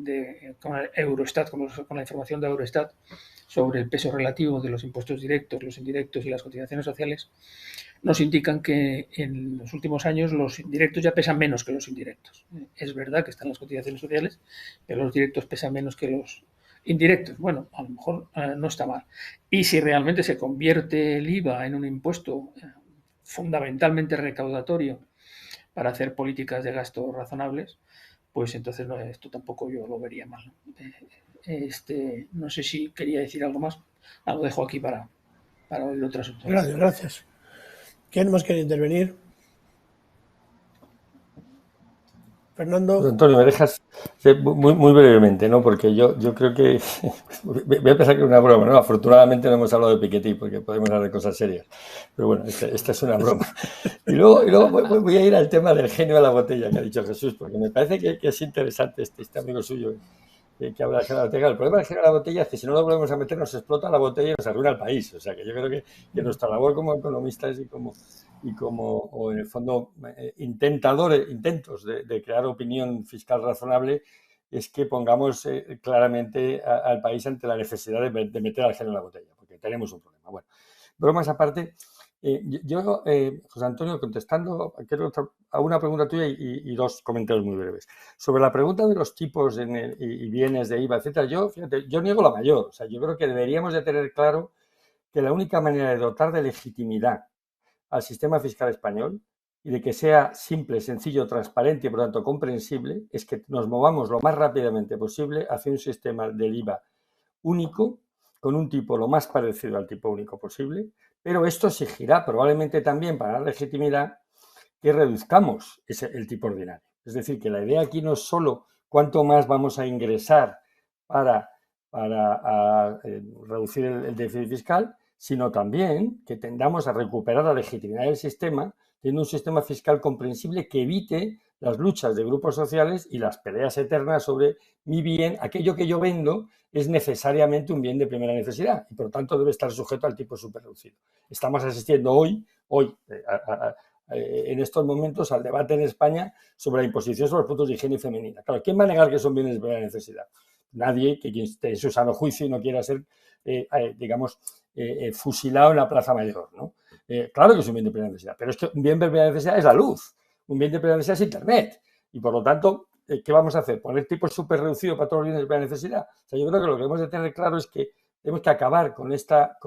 el Eurostat, con la información de Eurostat sobre el peso relativo de los impuestos directos, los indirectos y las cotizaciones sociales, nos indican que en los últimos años los indirectos ya pesan menos que los indirectos. Es verdad que están las cotizaciones sociales, pero los directos pesan menos que los indirectos. Bueno, a lo mejor no está mal. Y si realmente se convierte el IVA en un impuesto fundamentalmente recaudatorio para hacer políticas de gasto razonables, pues entonces esto tampoco yo lo vería mal. No sé si quería decir algo más. Lo dejo aquí para oír otro asunto. Gracias. ¿Quién más quiere intervenir? Fernando. Pues Antonio, me dejas muy brevemente, ¿no? Porque yo creo que voy a pensar que es una broma, ¿no? Afortunadamente no hemos hablado de Piketty porque podemos hablar de cosas serias. Pero bueno, esta es una broma. Y luego voy a ir al tema del genio de la botella que ha dicho Jesús, porque me parece que es interesante este amigo suyo que habla del genio de la botella. El problema del genio de la botella es que si no lo volvemos a meter nos explota la botella y nos arruina el país. O sea que yo creo que nuestra labor como economistas y como o en el fondo intentos de crear opinión fiscal razonable es que pongamos claramente al país ante la necesidad de meter al genio en la botella, porque tenemos un problema. Bueno, bromas aparte, José Antonio, contestando a una pregunta tuya y dos comentarios muy breves. Sobre la pregunta de los tipos y bienes de IVA, etcétera, yo niego la mayor. O sea, yo creo que deberíamos de tener claro que la única manera de dotar de legitimidad al sistema fiscal español y de que sea simple, sencillo, transparente y por tanto comprensible, es que nos movamos lo más rápidamente posible hacia un sistema del IVA único, con un tipo lo más parecido al tipo único posible, pero esto exigirá probablemente también para la legitimidad que reduzcamos el tipo ordinario. Es decir, que la idea aquí no es solo cuánto más vamos a ingresar para para reducir el déficit fiscal, sino también que tendamos a recuperar la legitimidad del sistema, teniendo un sistema fiscal comprensible que evite las luchas de grupos sociales y las peleas eternas sobre mi bien, aquello que yo vendo es necesariamente un bien de primera necesidad y por lo tanto debe estar sujeto al tipo superreducido. Estamos asistiendo hoy en estos momentos al debate en España sobre la imposición sobre los productos de higiene femenina. Claro, ¿quién va a negar que son bienes de primera necesidad? Nadie que esté en su sano juicio y no quiera ser, fusilado en la Plaza Mayor, ¿no? Claro que es un bien de primera necesidad, pero es que un bien de primera necesidad es la luz, un bien de primera necesidad es Internet y por lo tanto, ¿qué vamos a hacer? ¿Poner tipos súper reducidos para todos los bienes de primera necesidad? O sea, yo creo que lo que hemos de tener claro es que tenemos que acabar con esta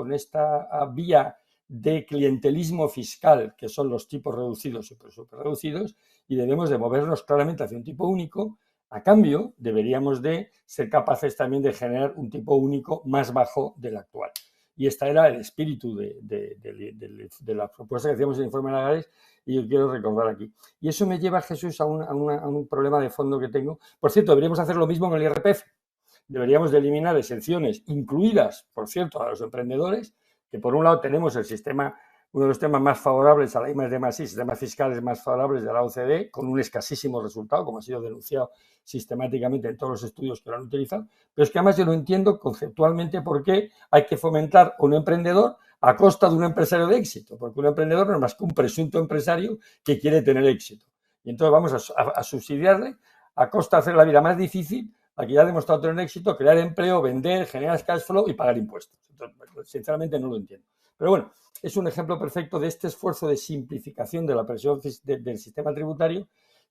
vía de clientelismo fiscal, que son los tipos reducidos y super reducidos, y debemos de movernos claramente hacia un tipo único. A cambio, deberíamos de ser capaces también de generar un tipo único más bajo del actual. Y este era el espíritu de la propuesta que hacíamos en el informe de Lagares y yo quiero recordar aquí. Y eso me lleva, Jesús, a un problema de fondo que tengo. Por cierto, deberíamos hacer lo mismo con el IRPF. Deberíamos de eliminar exenciones, incluidas, por cierto, a los emprendedores, que por un lado tenemos el sistema, uno de los temas más favorables a la I+D+I, sistemas fiscales más favorables de la OCDE, con un escasísimo resultado, como ha sido denunciado sistemáticamente en todos los estudios que lo han utilizado, pero es que además yo no entiendo conceptualmente por qué hay que fomentar un emprendedor a costa de un empresario de éxito, porque un emprendedor no es más que un presunto empresario que quiere tener éxito. Y entonces vamos a subsidiarle a costa de hacer la vida más difícil al que ya ha demostrado tener éxito, crear empleo, vender, generar cash flow y pagar impuestos. Entonces, sinceramente no lo entiendo. Pero bueno, es un ejemplo perfecto de este esfuerzo de simplificación de la presión del sistema tributario,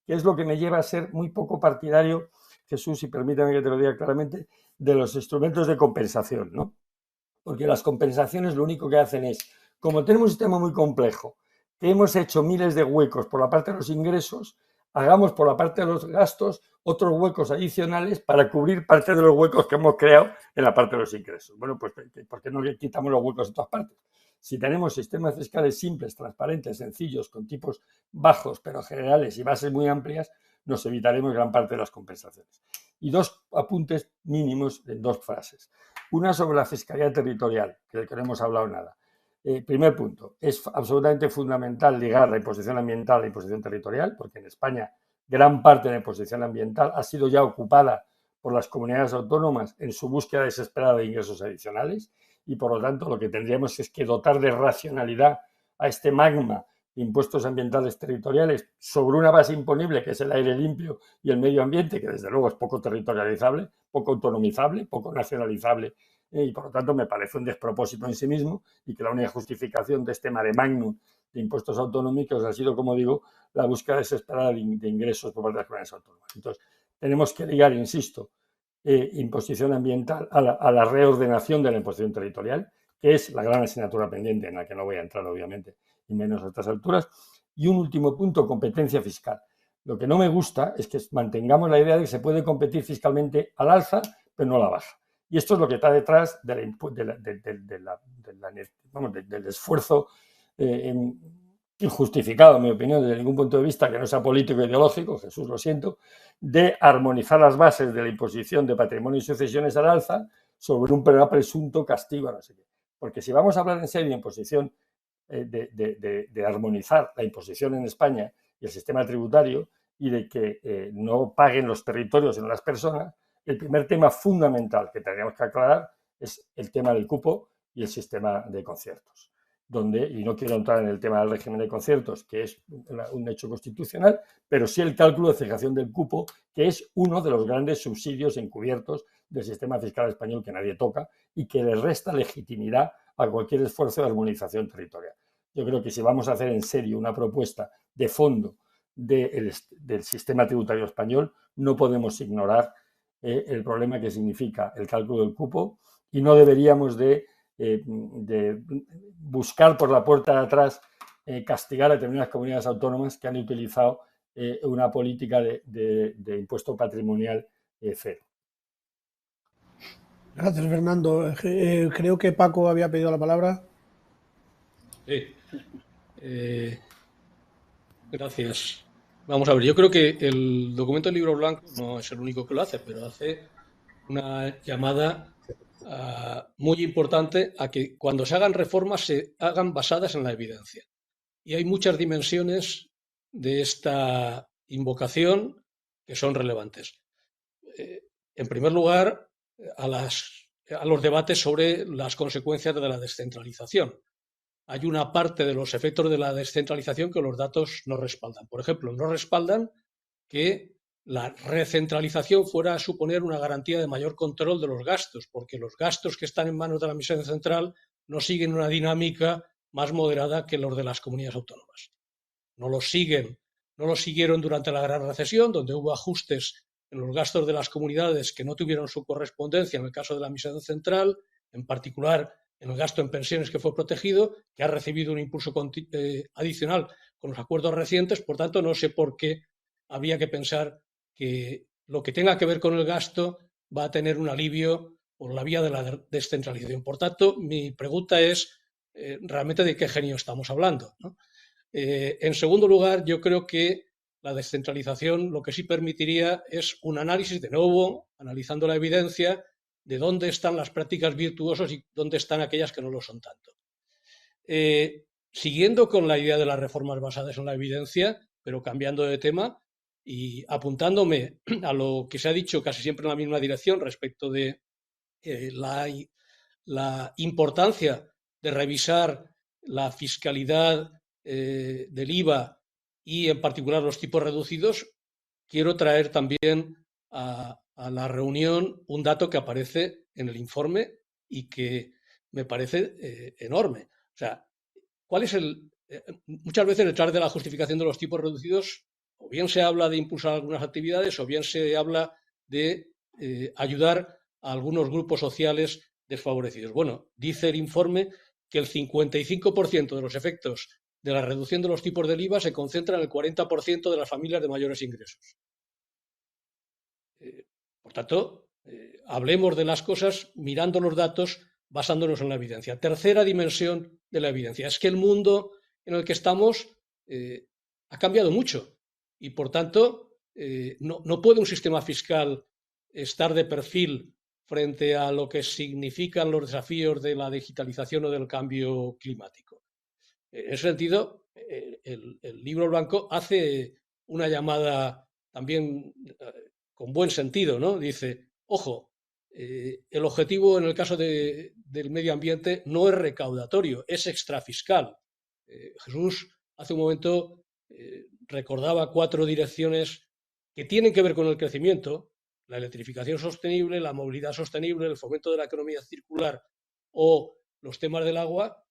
que es lo que me lleva a ser muy poco partidario, Jesús, y permítame que te lo diga claramente, de los instrumentos de compensación, ¿no? Porque las compensaciones lo único que hacen es, como tenemos un sistema muy complejo, que hemos hecho miles de huecos por la parte de los ingresos, hagamos por la parte de los gastos otros huecos adicionales para cubrir parte de los huecos que hemos creado en la parte de los ingresos. Bueno, pues ¿por qué no le quitamos los huecos en todas partes? Si tenemos sistemas fiscales simples, transparentes, sencillos, con tipos bajos, pero generales y bases muy amplias, nos evitaremos gran parte de las compensaciones. Y dos apuntes mínimos en dos frases. Una sobre la fiscalidad territorial, de que no hemos hablado nada. Primer punto, es absolutamente fundamental ligar la imposición ambiental a la imposición territorial, porque en España gran parte de la imposición ambiental ha sido ya ocupada por las comunidades autónomas en su búsqueda desesperada de ingresos adicionales y por lo tanto lo que tendríamos es que dotar de racionalidad a este magma de impuestos ambientales territoriales sobre una base imponible que es el aire limpio y el medio ambiente, que desde luego es poco territorializable, poco autonomizable, poco nacionalizable y por lo tanto me parece un despropósito en sí mismo y que la única justificación de este mare magnum de impuestos autonómicos ha sido, como digo, la búsqueda desesperada de ingresos por parte de las comunidades autónomas. Entonces, tenemos que ligar, insisto, imposición ambiental a la reordenación de la imposición territorial, que es la gran asignatura pendiente en la que no voy a entrar, obviamente, y menos a estas alturas. Y un último punto, competencia fiscal. Lo que no me gusta es que mantengamos la idea de que se puede competir fiscalmente al alza, pero no a la baja. Y esto es lo que está detrás del esfuerzo injustificado, en mi opinión, desde ningún punto de vista que no sea político e ideológico, Jesús, lo siento, de armonizar las bases de la imposición de patrimonio y sucesiones al alza sobre un presunto castigo, no sé qué. Porque si vamos a hablar en serio de imposición, de armonizar la imposición en España y el sistema tributario y de que no paguen los territorios sino las personas, el primer tema fundamental que tendríamos que aclarar es el tema del cupo y el sistema de conciertos. Y no quiero entrar en el tema del régimen de conciertos, que es un hecho constitucional, pero sí el cálculo de fijación del cupo, que es uno de los grandes subsidios encubiertos del sistema fiscal español que nadie toca y que le resta legitimidad a cualquier esfuerzo de armonización territorial. Yo creo que si vamos a hacer en serio una propuesta de fondo del sistema tributario español, no podemos ignorar el problema que significa el cálculo del cupo y no deberíamos de buscar por la puerta de atrás castigar a determinadas comunidades autónomas que han utilizado una política de impuesto patrimonial cero. Gracias, Fernando. Creo que Paco había pedido la palabra. Sí. Gracias. Vamos a ver, yo creo que el documento del Libro Blanco no es el único que lo hace, pero hace una llamada muy importante a que cuando se hagan reformas se hagan basadas en la evidencia. Y hay muchas dimensiones de esta invocación que son relevantes. En primer lugar, a los debates sobre las consecuencias de la descentralización. Hay una parte de los efectos de la descentralización que los datos no respaldan. Por ejemplo, no respaldan que la recentralización fuera a suponer una garantía de mayor control de los gastos, porque los gastos que están en manos de la Administración central no siguen una dinámica más moderada que los de las comunidades autónomas. No los siguieron durante la Gran Recesión, donde hubo ajustes en los gastos de las comunidades que no tuvieron su correspondencia en el caso de la Administración central, en particular en el gasto en pensiones que fue protegido, que ha recibido un impulso adicional con los acuerdos recientes. Por tanto, no sé por qué habría que pensar que lo que tenga que ver con el gasto va a tener un alivio por la vía de la descentralización. Por tanto, mi pregunta es realmente de qué genio estamos hablando, ¿no? En segundo lugar, yo creo que la descentralización lo que sí permitiría es un análisis de nuevo, analizando la evidencia, de dónde están las prácticas virtuosas y dónde están aquellas que no lo son tanto. Siguiendo con la idea de las reformas basadas en la evidencia, pero cambiando de tema y apuntándome a lo que se ha dicho casi siempre en la misma dirección respecto de la importancia de revisar la fiscalidad del IVA y en particular los tipos reducidos, quiero traer también a la reunión un dato que aparece en el informe y que me parece enorme. O sea, ¿cuál es muchas veces detrás de la justificación de los tipos reducidos, o bien se habla de impulsar algunas actividades, o bien se habla de ayudar a algunos grupos sociales desfavorecidos? Bueno, dice el informe que el 55% de los efectos de la reducción de los tipos del IVA se concentra en el 40% de las familias de mayores ingresos. Por tanto, hablemos de las cosas mirando los datos, basándonos en la evidencia. Tercera dimensión de la evidencia es que el mundo en el que estamos ha cambiado mucho y, por tanto, no puede un sistema fiscal estar de perfil frente a lo que significan los desafíos de la digitalización o del cambio climático. En ese sentido, el libro blanco hace una llamada también con buen sentido, ¿no? Dice, ojo, el objetivo en el caso del medio ambiente no es recaudatorio, es extrafiscal. Jesús hace un momento recordaba 4 direcciones que tienen que ver con el crecimiento: la electrificación sostenible, la movilidad sostenible, el fomento de la economía circular o los temas del agua,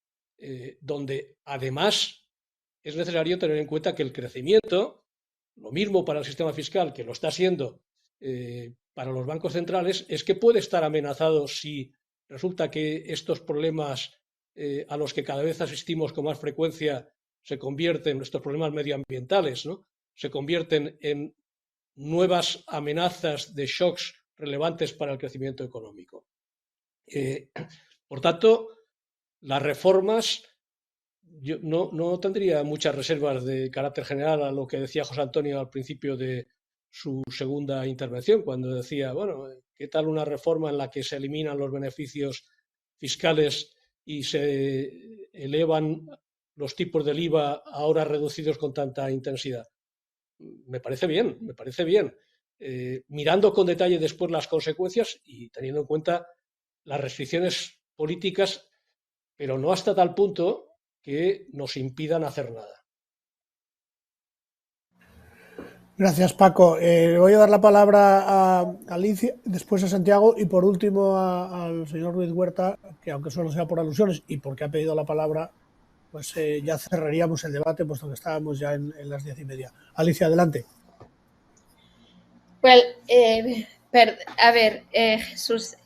donde además es necesario tener en cuenta que el crecimiento, lo mismo para el sistema fiscal que lo está siendo para los bancos centrales, es que puede estar amenazado si resulta que estos problemas a los que cada vez asistimos con más frecuencia se convierten, estos problemas medioambientales, ¿no?, se convierten en nuevas amenazas de shocks relevantes para el crecimiento económico. Por tanto, las reformas, yo no tendría muchas reservas de carácter general a lo que decía José Antonio al principio de su segunda intervención, cuando decía, bueno, ¿qué tal una reforma en la que se eliminan los beneficios fiscales y se elevan los tipos del IVA ahora reducidos con tanta intensidad? Me parece bien, me parece bien. Mirando con detalle después las consecuencias y teniendo en cuenta las restricciones políticas, pero no hasta tal punto que nos impidan hacer nada. Gracias, Paco. Voy a dar la palabra a Alicia, después a Santiago y por último al señor Ruiz Huerta, que aunque solo sea por alusiones y porque ha pedido la palabra, pues ya cerraríamos el debate, puesto que estábamos ya en las 10:30. Alicia, adelante. Well, a ver, Jesús,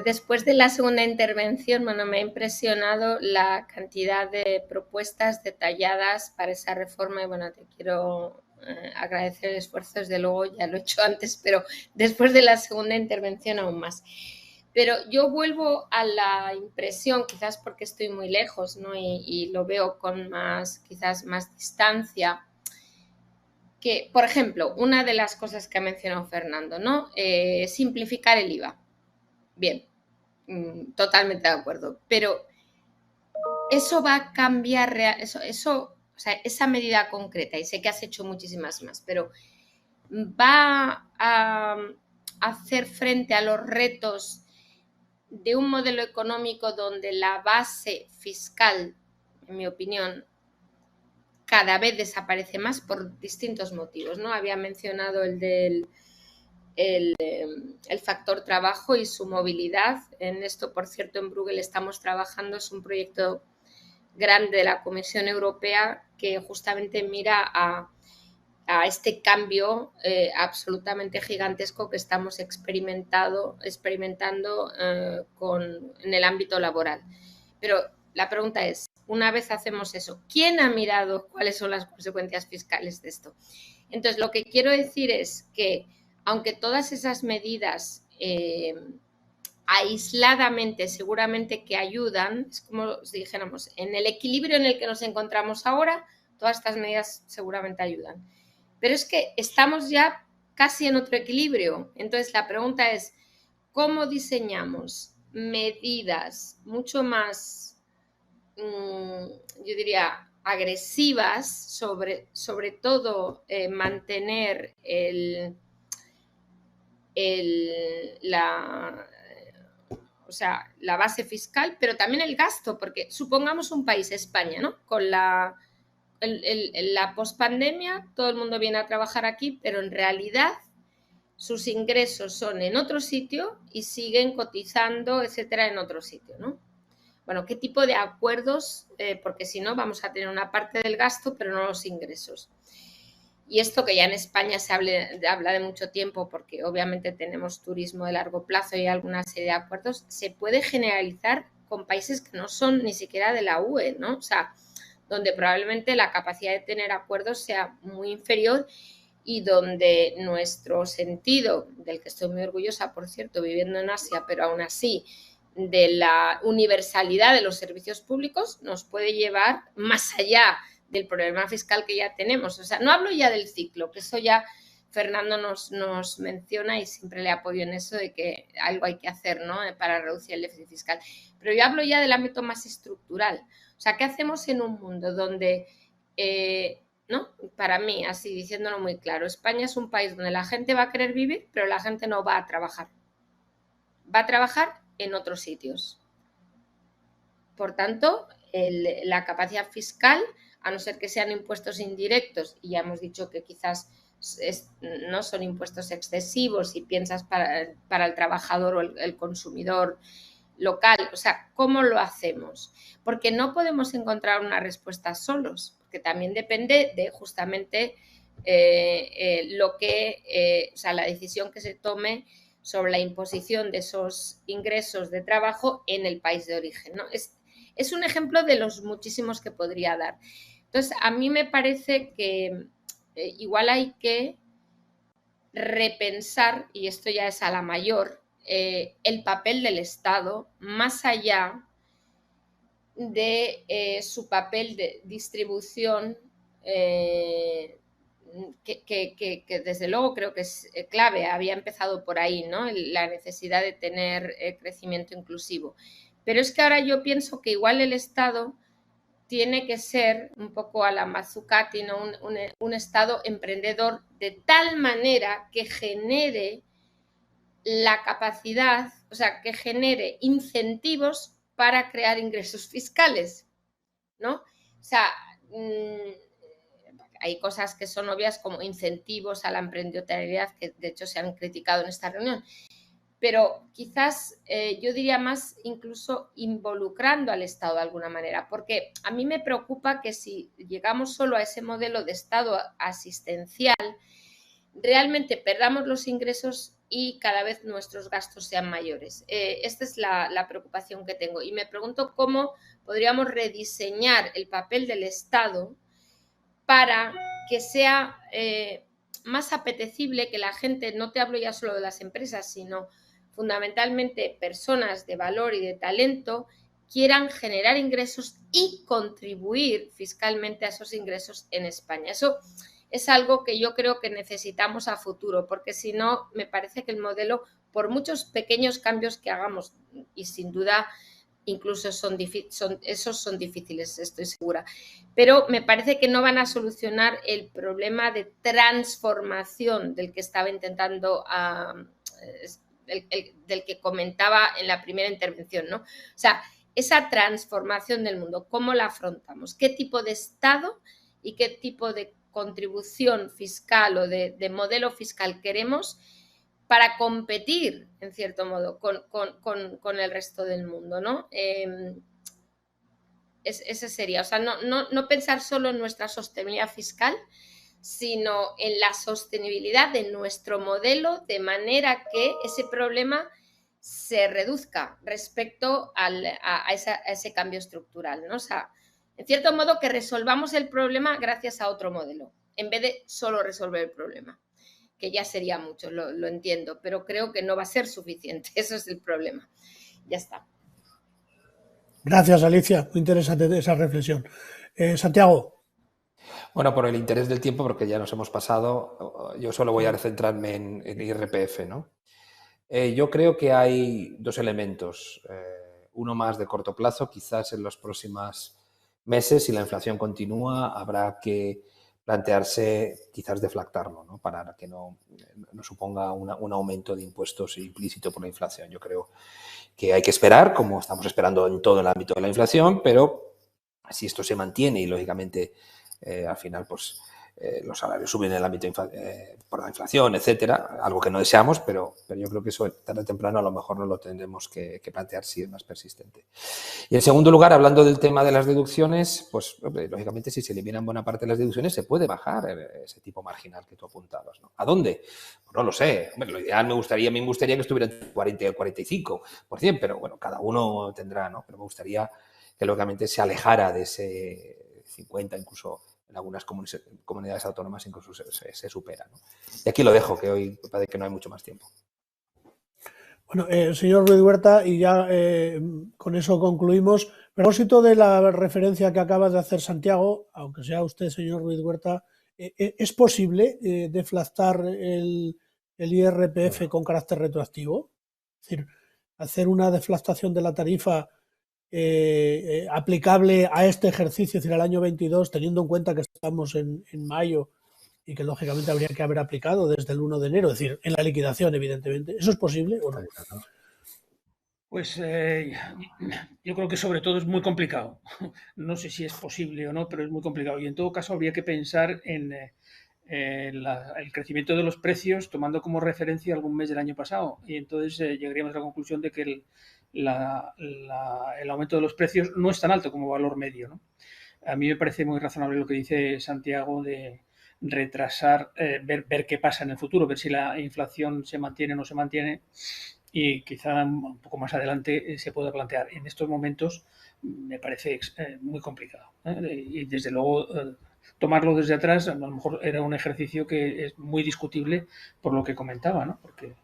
después de la segunda intervención, bueno, me ha impresionado la cantidad de propuestas detalladas para esa reforma y, bueno, te quiero agradecer el esfuerzo, desde luego ya lo he hecho antes, pero después de la segunda intervención aún más. Pero yo vuelvo a la impresión, quizás porque estoy muy lejos, ¿no?, y lo veo con quizás más distancia, que, por ejemplo, una de las cosas que ha mencionado Fernando, ¿no?, simplificar el IVA. bien, totalmente de acuerdo, pero eso va a cambiar, o sea, esa medida concreta, y sé que has hecho muchísimas más, pero va a hacer frente a los retos de un modelo económico donde la base fiscal, en mi opinión, cada vez desaparece más por distintos motivos, ¿no? Había mencionado el factor trabajo y su movilidad. En esto, por cierto, en Bruegel estamos trabajando, es un proyecto grande de la Comisión Europea que justamente mira a este cambio absolutamente gigantesco que estamos experimentando en el ámbito laboral. Pero la pregunta es, una vez hacemos eso, ¿quién ha mirado cuáles son las consecuencias fiscales de esto? Entonces, lo que quiero decir es que, aunque todas esas medidas aisladamente seguramente que ayudan, es como si dijéramos, en el equilibrio en el que nos encontramos ahora, todas estas medidas seguramente ayudan. Pero es que estamos ya casi en otro equilibrio. Entonces, la pregunta es, ¿cómo diseñamos medidas mucho más, yo diría, agresivas, sobre todo mantener la base fiscal, pero también el gasto? Porque supongamos un país, España, ¿no? Con la pospandemia, todo el mundo viene a trabajar aquí, pero en realidad sus ingresos son en otro sitio y siguen cotizando, etcétera, en otro sitio, ¿no? Bueno, ¿qué tipo de acuerdos? Porque si no, vamos a tener una parte del gasto, pero no los ingresos. Y esto que ya en España se habla de mucho tiempo, porque obviamente tenemos turismo de largo plazo y alguna serie de acuerdos, se puede generalizar con países que no son ni siquiera de la UE, ¿no? O sea, donde probablemente la capacidad de tener acuerdos sea muy inferior y donde nuestro sentido, del que estoy muy orgullosa, por cierto, viviendo en Asia, pero aún así, de la universalidad de los servicios públicos, nos puede llevar más allá del problema fiscal que ya tenemos. O sea, no hablo ya del ciclo, que eso ya Fernando nos menciona y siempre le apoyo en eso de que algo hay que hacer, ¿no?, para reducir el déficit fiscal. Pero yo hablo ya del ámbito más estructural. O sea, ¿qué hacemos en un mundo donde, ¿no? Para mí, así diciéndolo muy claro, España es un país donde la gente va a querer vivir, pero la gente no va a trabajar. Va a trabajar en otros sitios. Por tanto, la capacidad fiscal, a no ser que sean impuestos indirectos, y ya hemos dicho que quizás no son impuestos excesivos si piensas para el trabajador o el consumidor local. O sea, ¿cómo lo hacemos? Porque no podemos encontrar una respuesta solos, porque también depende de justamente la decisión que se tome sobre la imposición de esos ingresos de trabajo en el país de origen, ¿no? Es un ejemplo de los muchísimos que podría dar. Entonces, a mí me parece que igual hay que repensar, y esto ya es a la mayor, el papel del Estado más allá de su papel de distribución, que desde luego creo que es clave. Había empezado por ahí, ¿no?, la necesidad de tener crecimiento inclusivo. Pero es que ahora yo pienso que igual el Estado tiene que ser un poco a la Mazzucati, ¿no?, un Estado emprendedor, de tal manera que genere la capacidad, o sea, que genere incentivos para crear ingresos fiscales, ¿no? O sea, hay cosas que son obvias como incentivos a la emprendedoriedad, que de hecho se han criticado en esta reunión, pero quizás yo diría más incluso involucrando al Estado de alguna manera, porque a mí me preocupa que si llegamos solo a ese modelo de Estado asistencial, realmente perdamos los ingresos y cada vez nuestros gastos sean mayores. Esta es la preocupación que tengo, y me pregunto cómo podríamos rediseñar el papel del Estado para que sea más apetecible, que la gente, no te hablo ya solo de las empresas, sino fundamentalmente personas de valor y de talento, quieran generar ingresos y contribuir fiscalmente a esos ingresos en España. Eso es algo que yo creo que necesitamos a futuro, porque si no, me parece que el modelo por muchos pequeños cambios que hagamos, y sin duda incluso esos son difíciles, estoy segura, pero me parece que no van a solucionar el problema de transformación del que estaba intentando, del que comentaba en la primera intervención, ¿no? O sea, esa transformación del mundo, ¿cómo la afrontamos? ¿Qué tipo de Estado y qué tipo de contribución fiscal o de modelo fiscal queremos para competir, en cierto modo, con el resto del mundo, ¿no? Ese sería, o sea, no pensar solo en nuestra sostenibilidad fiscal, sino en la sostenibilidad de nuestro modelo, de manera que ese problema se reduzca respecto a ese cambio estructural, ¿no? O sea, en cierto modo que resolvamos el problema gracias a otro modelo, en vez de solo resolver el problema, que ya sería mucho, lo entiendo, pero creo que no va a ser suficiente, eso es el problema. Ya está. Gracias, Alicia, muy interesante esa reflexión. Santiago. Bueno, por el interés del tiempo, porque ya nos hemos pasado, yo solo voy a centrarme en IRPF, ¿no? Yo creo que hay dos elementos, uno más de corto plazo, quizás en los próximos meses, si la inflación continúa, habrá que plantearse quizás deflactarlo, ¿no? Para que no suponga un aumento de impuestos implícito por la inflación. Yo creo que hay que esperar, como estamos esperando en todo el ámbito de la inflación, pero si esto se mantiene y, lógicamente, al final, pues los salarios suben en el ámbito por la inflación, etcétera, algo que no deseamos, pero yo creo que eso tarde o temprano a lo mejor no lo tendremos que plantear si es más persistente. Y en segundo lugar, hablando del tema de las deducciones, pues lógicamente si se eliminan buena parte de las deducciones se puede bajar ese tipo marginal que tú apuntabas, ¿no? ¿A dónde? Pues no lo sé. Hombre, lo ideal me gustaría que estuviera entre 40 y el 45%, pero bueno, cada uno tendrá, ¿no? Pero me gustaría que lógicamente se alejara de ese 50, incluso en algunas comunidades autónomas incluso se supera, ¿no? Y aquí lo dejo, que hoy parece que no hay mucho más tiempo. Bueno, señor Ruiz Huerta, y ya con eso concluimos. A propósito de la referencia que acaba de hacer Santiago, aunque sea usted, señor Ruiz Huerta, ¿es posible deflactar el IRPF con carácter retroactivo? Es decir, hacer una deflactación de la tarifa aplicable a este ejercicio, es decir, al año 22, teniendo en cuenta que estamos en mayo y que lógicamente habría que haber aplicado desde el 1 de enero, es decir, en la liquidación, evidentemente. ¿Eso es posible o no? Pues yo creo que sobre todo es muy complicado. No sé si es posible o no, pero es muy complicado. Y en todo caso habría que pensar en el crecimiento de los precios tomando como referencia algún mes del año pasado. Y entonces llegaríamos a la conclusión de que el aumento de los precios no es tan alto como valor medio, ¿no? A mí me parece muy razonable lo que dice Santiago de retrasar, ver qué pasa en el futuro, ver si la inflación se mantiene o no se mantiene, y quizá un poco más adelante se pueda plantear. En estos momentos me parece muy complicado, y desde luego tomarlo desde atrás a lo mejor era un ejercicio que es muy discutible por lo que comentaba, ¿no? Porque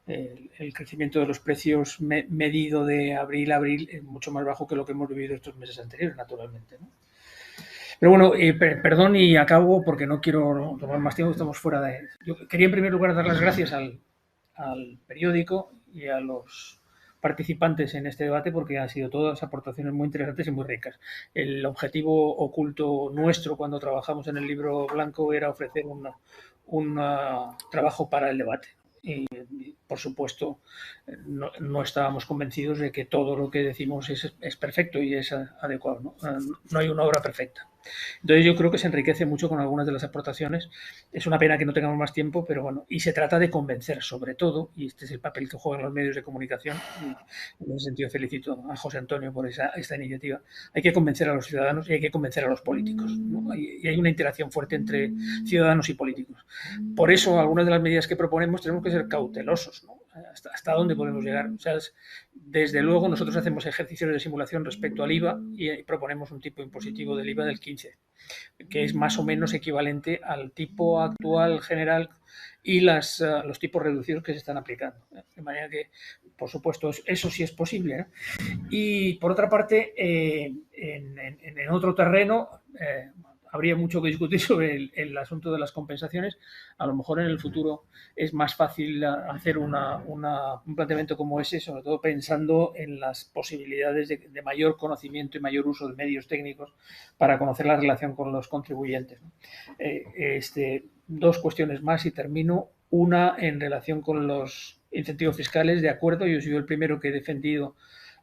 el crecimiento de los precios medido de abril a abril es mucho más bajo que lo que hemos vivido estos meses anteriores, naturalmente, ¿no? Pero bueno, perdón y acabo porque no quiero tomar más tiempo, estamos fuera de... Yo quería en primer lugar dar las gracias al periódico y a los participantes en este debate porque han sido todas aportaciones muy interesantes y muy ricas. El objetivo oculto nuestro cuando trabajamos en el libro blanco era ofrecer un trabajo para el debate. Y, por supuesto, no estábamos convencidos de que todo lo que decimos es perfecto y es adecuado, ¿no? No hay una obra perfecta. Entonces yo creo que se enriquece mucho con algunas de las aportaciones. Es una pena que no tengamos más tiempo, pero bueno, y se trata de convencer sobre todo, y este es el papel que juegan los medios de comunicación, y en ese sentido felicito a José Antonio por esta iniciativa. Hay que convencer a los ciudadanos y hay que convencer a los políticos, ¿no? Y hay una interacción fuerte entre ciudadanos y políticos. Por eso algunas de las medidas que proponemos tenemos que ser cautelosos, ¿no? ¿Hasta dónde podemos llegar? O sea, desde luego nosotros hacemos ejercicios de simulación respecto al IVA y proponemos un tipo impositivo del IVA del 15, que es más o menos equivalente al tipo actual general y los tipos reducidos que se están aplicando. De manera que, por supuesto, eso sí es posible, ¿no? Y por otra parte, en otro terreno, habría mucho que discutir sobre el asunto de las compensaciones. A lo mejor en el futuro es más fácil hacer un planteamiento como ese, sobre todo pensando en las posibilidades de mayor conocimiento y mayor uso de medios técnicos para conocer la relación con los contribuyentes. Dos cuestiones más y termino. Una en relación con los incentivos fiscales, de acuerdo, yo soy el primero que he defendido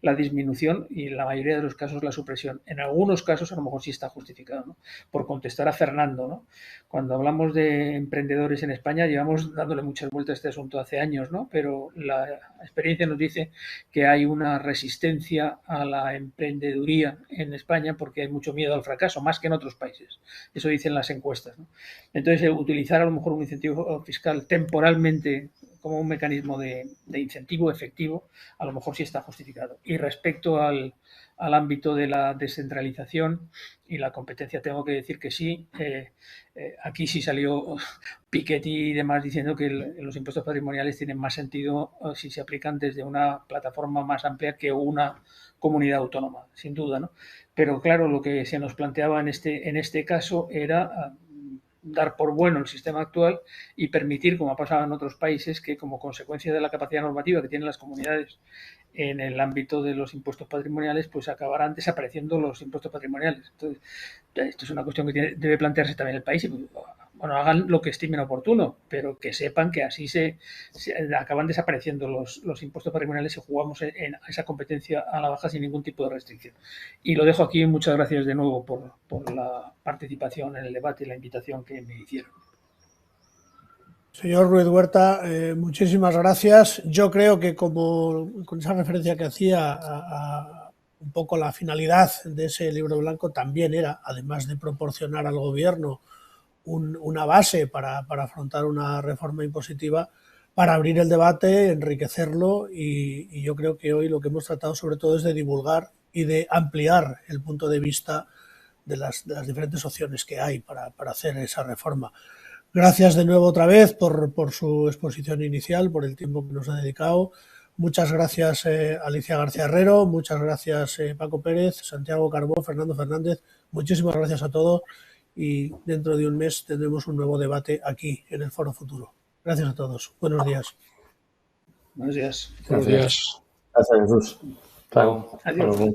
la disminución y en la mayoría de los casos la supresión. En algunos casos a lo mejor sí está justificado, ¿no? Por contestar a Fernando, ¿no? Cuando hablamos de emprendedores en España llevamos dándole muchas vueltas a este asunto hace años, ¿no? Pero la experiencia nos dice que hay una resistencia a la emprendeduría en España porque hay mucho miedo al fracaso, más que en otros países. Eso dicen las encuestas, ¿no? Entonces, utilizar a lo mejor un incentivo fiscal temporalmente como un mecanismo de incentivo efectivo, a lo mejor sí está justificado. Y respecto al ámbito de la descentralización y la competencia, tengo que decir que sí. Aquí sí salió Piketty y demás diciendo que los impuestos patrimoniales tienen más sentido si se aplican desde una plataforma más amplia que una comunidad autónoma, sin duda, ¿no? Pero claro, lo que se nos planteaba en este caso era dar por bueno el sistema actual y permitir, como ha pasado en otros países, que como consecuencia de la capacidad normativa que tienen las comunidades en el ámbito de los impuestos patrimoniales, pues acabarán desapareciendo los impuestos patrimoniales. Entonces, esto es una cuestión que debe plantearse también el país. Bueno, hagan lo que estimen oportuno, pero que sepan que así se acaban desapareciendo los impuestos patrimoniales y jugamos en esa competencia a la baja sin ningún tipo de restricción. Y lo dejo aquí. Muchas gracias de nuevo por la participación en el debate y la invitación que me hicieron. Señor Ruiz Huerta, muchísimas gracias. Yo creo que con esa referencia que hacía a un poco la finalidad de ese libro blanco también era, además de proporcionar al gobierno una base para afrontar una reforma impositiva, para abrir el debate, enriquecerlo y yo creo que hoy lo que hemos tratado sobre todo es de divulgar y de ampliar el punto de vista de las diferentes opciones que hay para hacer esa reforma. Gracias de nuevo otra vez por su exposición inicial, por el tiempo que nos ha dedicado. Muchas gracias Alicia García Herrero, muchas gracias Paco Pérez, Santiago Carbó, Fernando Fernández. Muchísimas gracias a todos y dentro de un mes tendremos un nuevo debate aquí en el Foro Futuro. Gracias a todos. Buenos días. Buenos días. Buenos días. Gracias, Jesús. Adiós.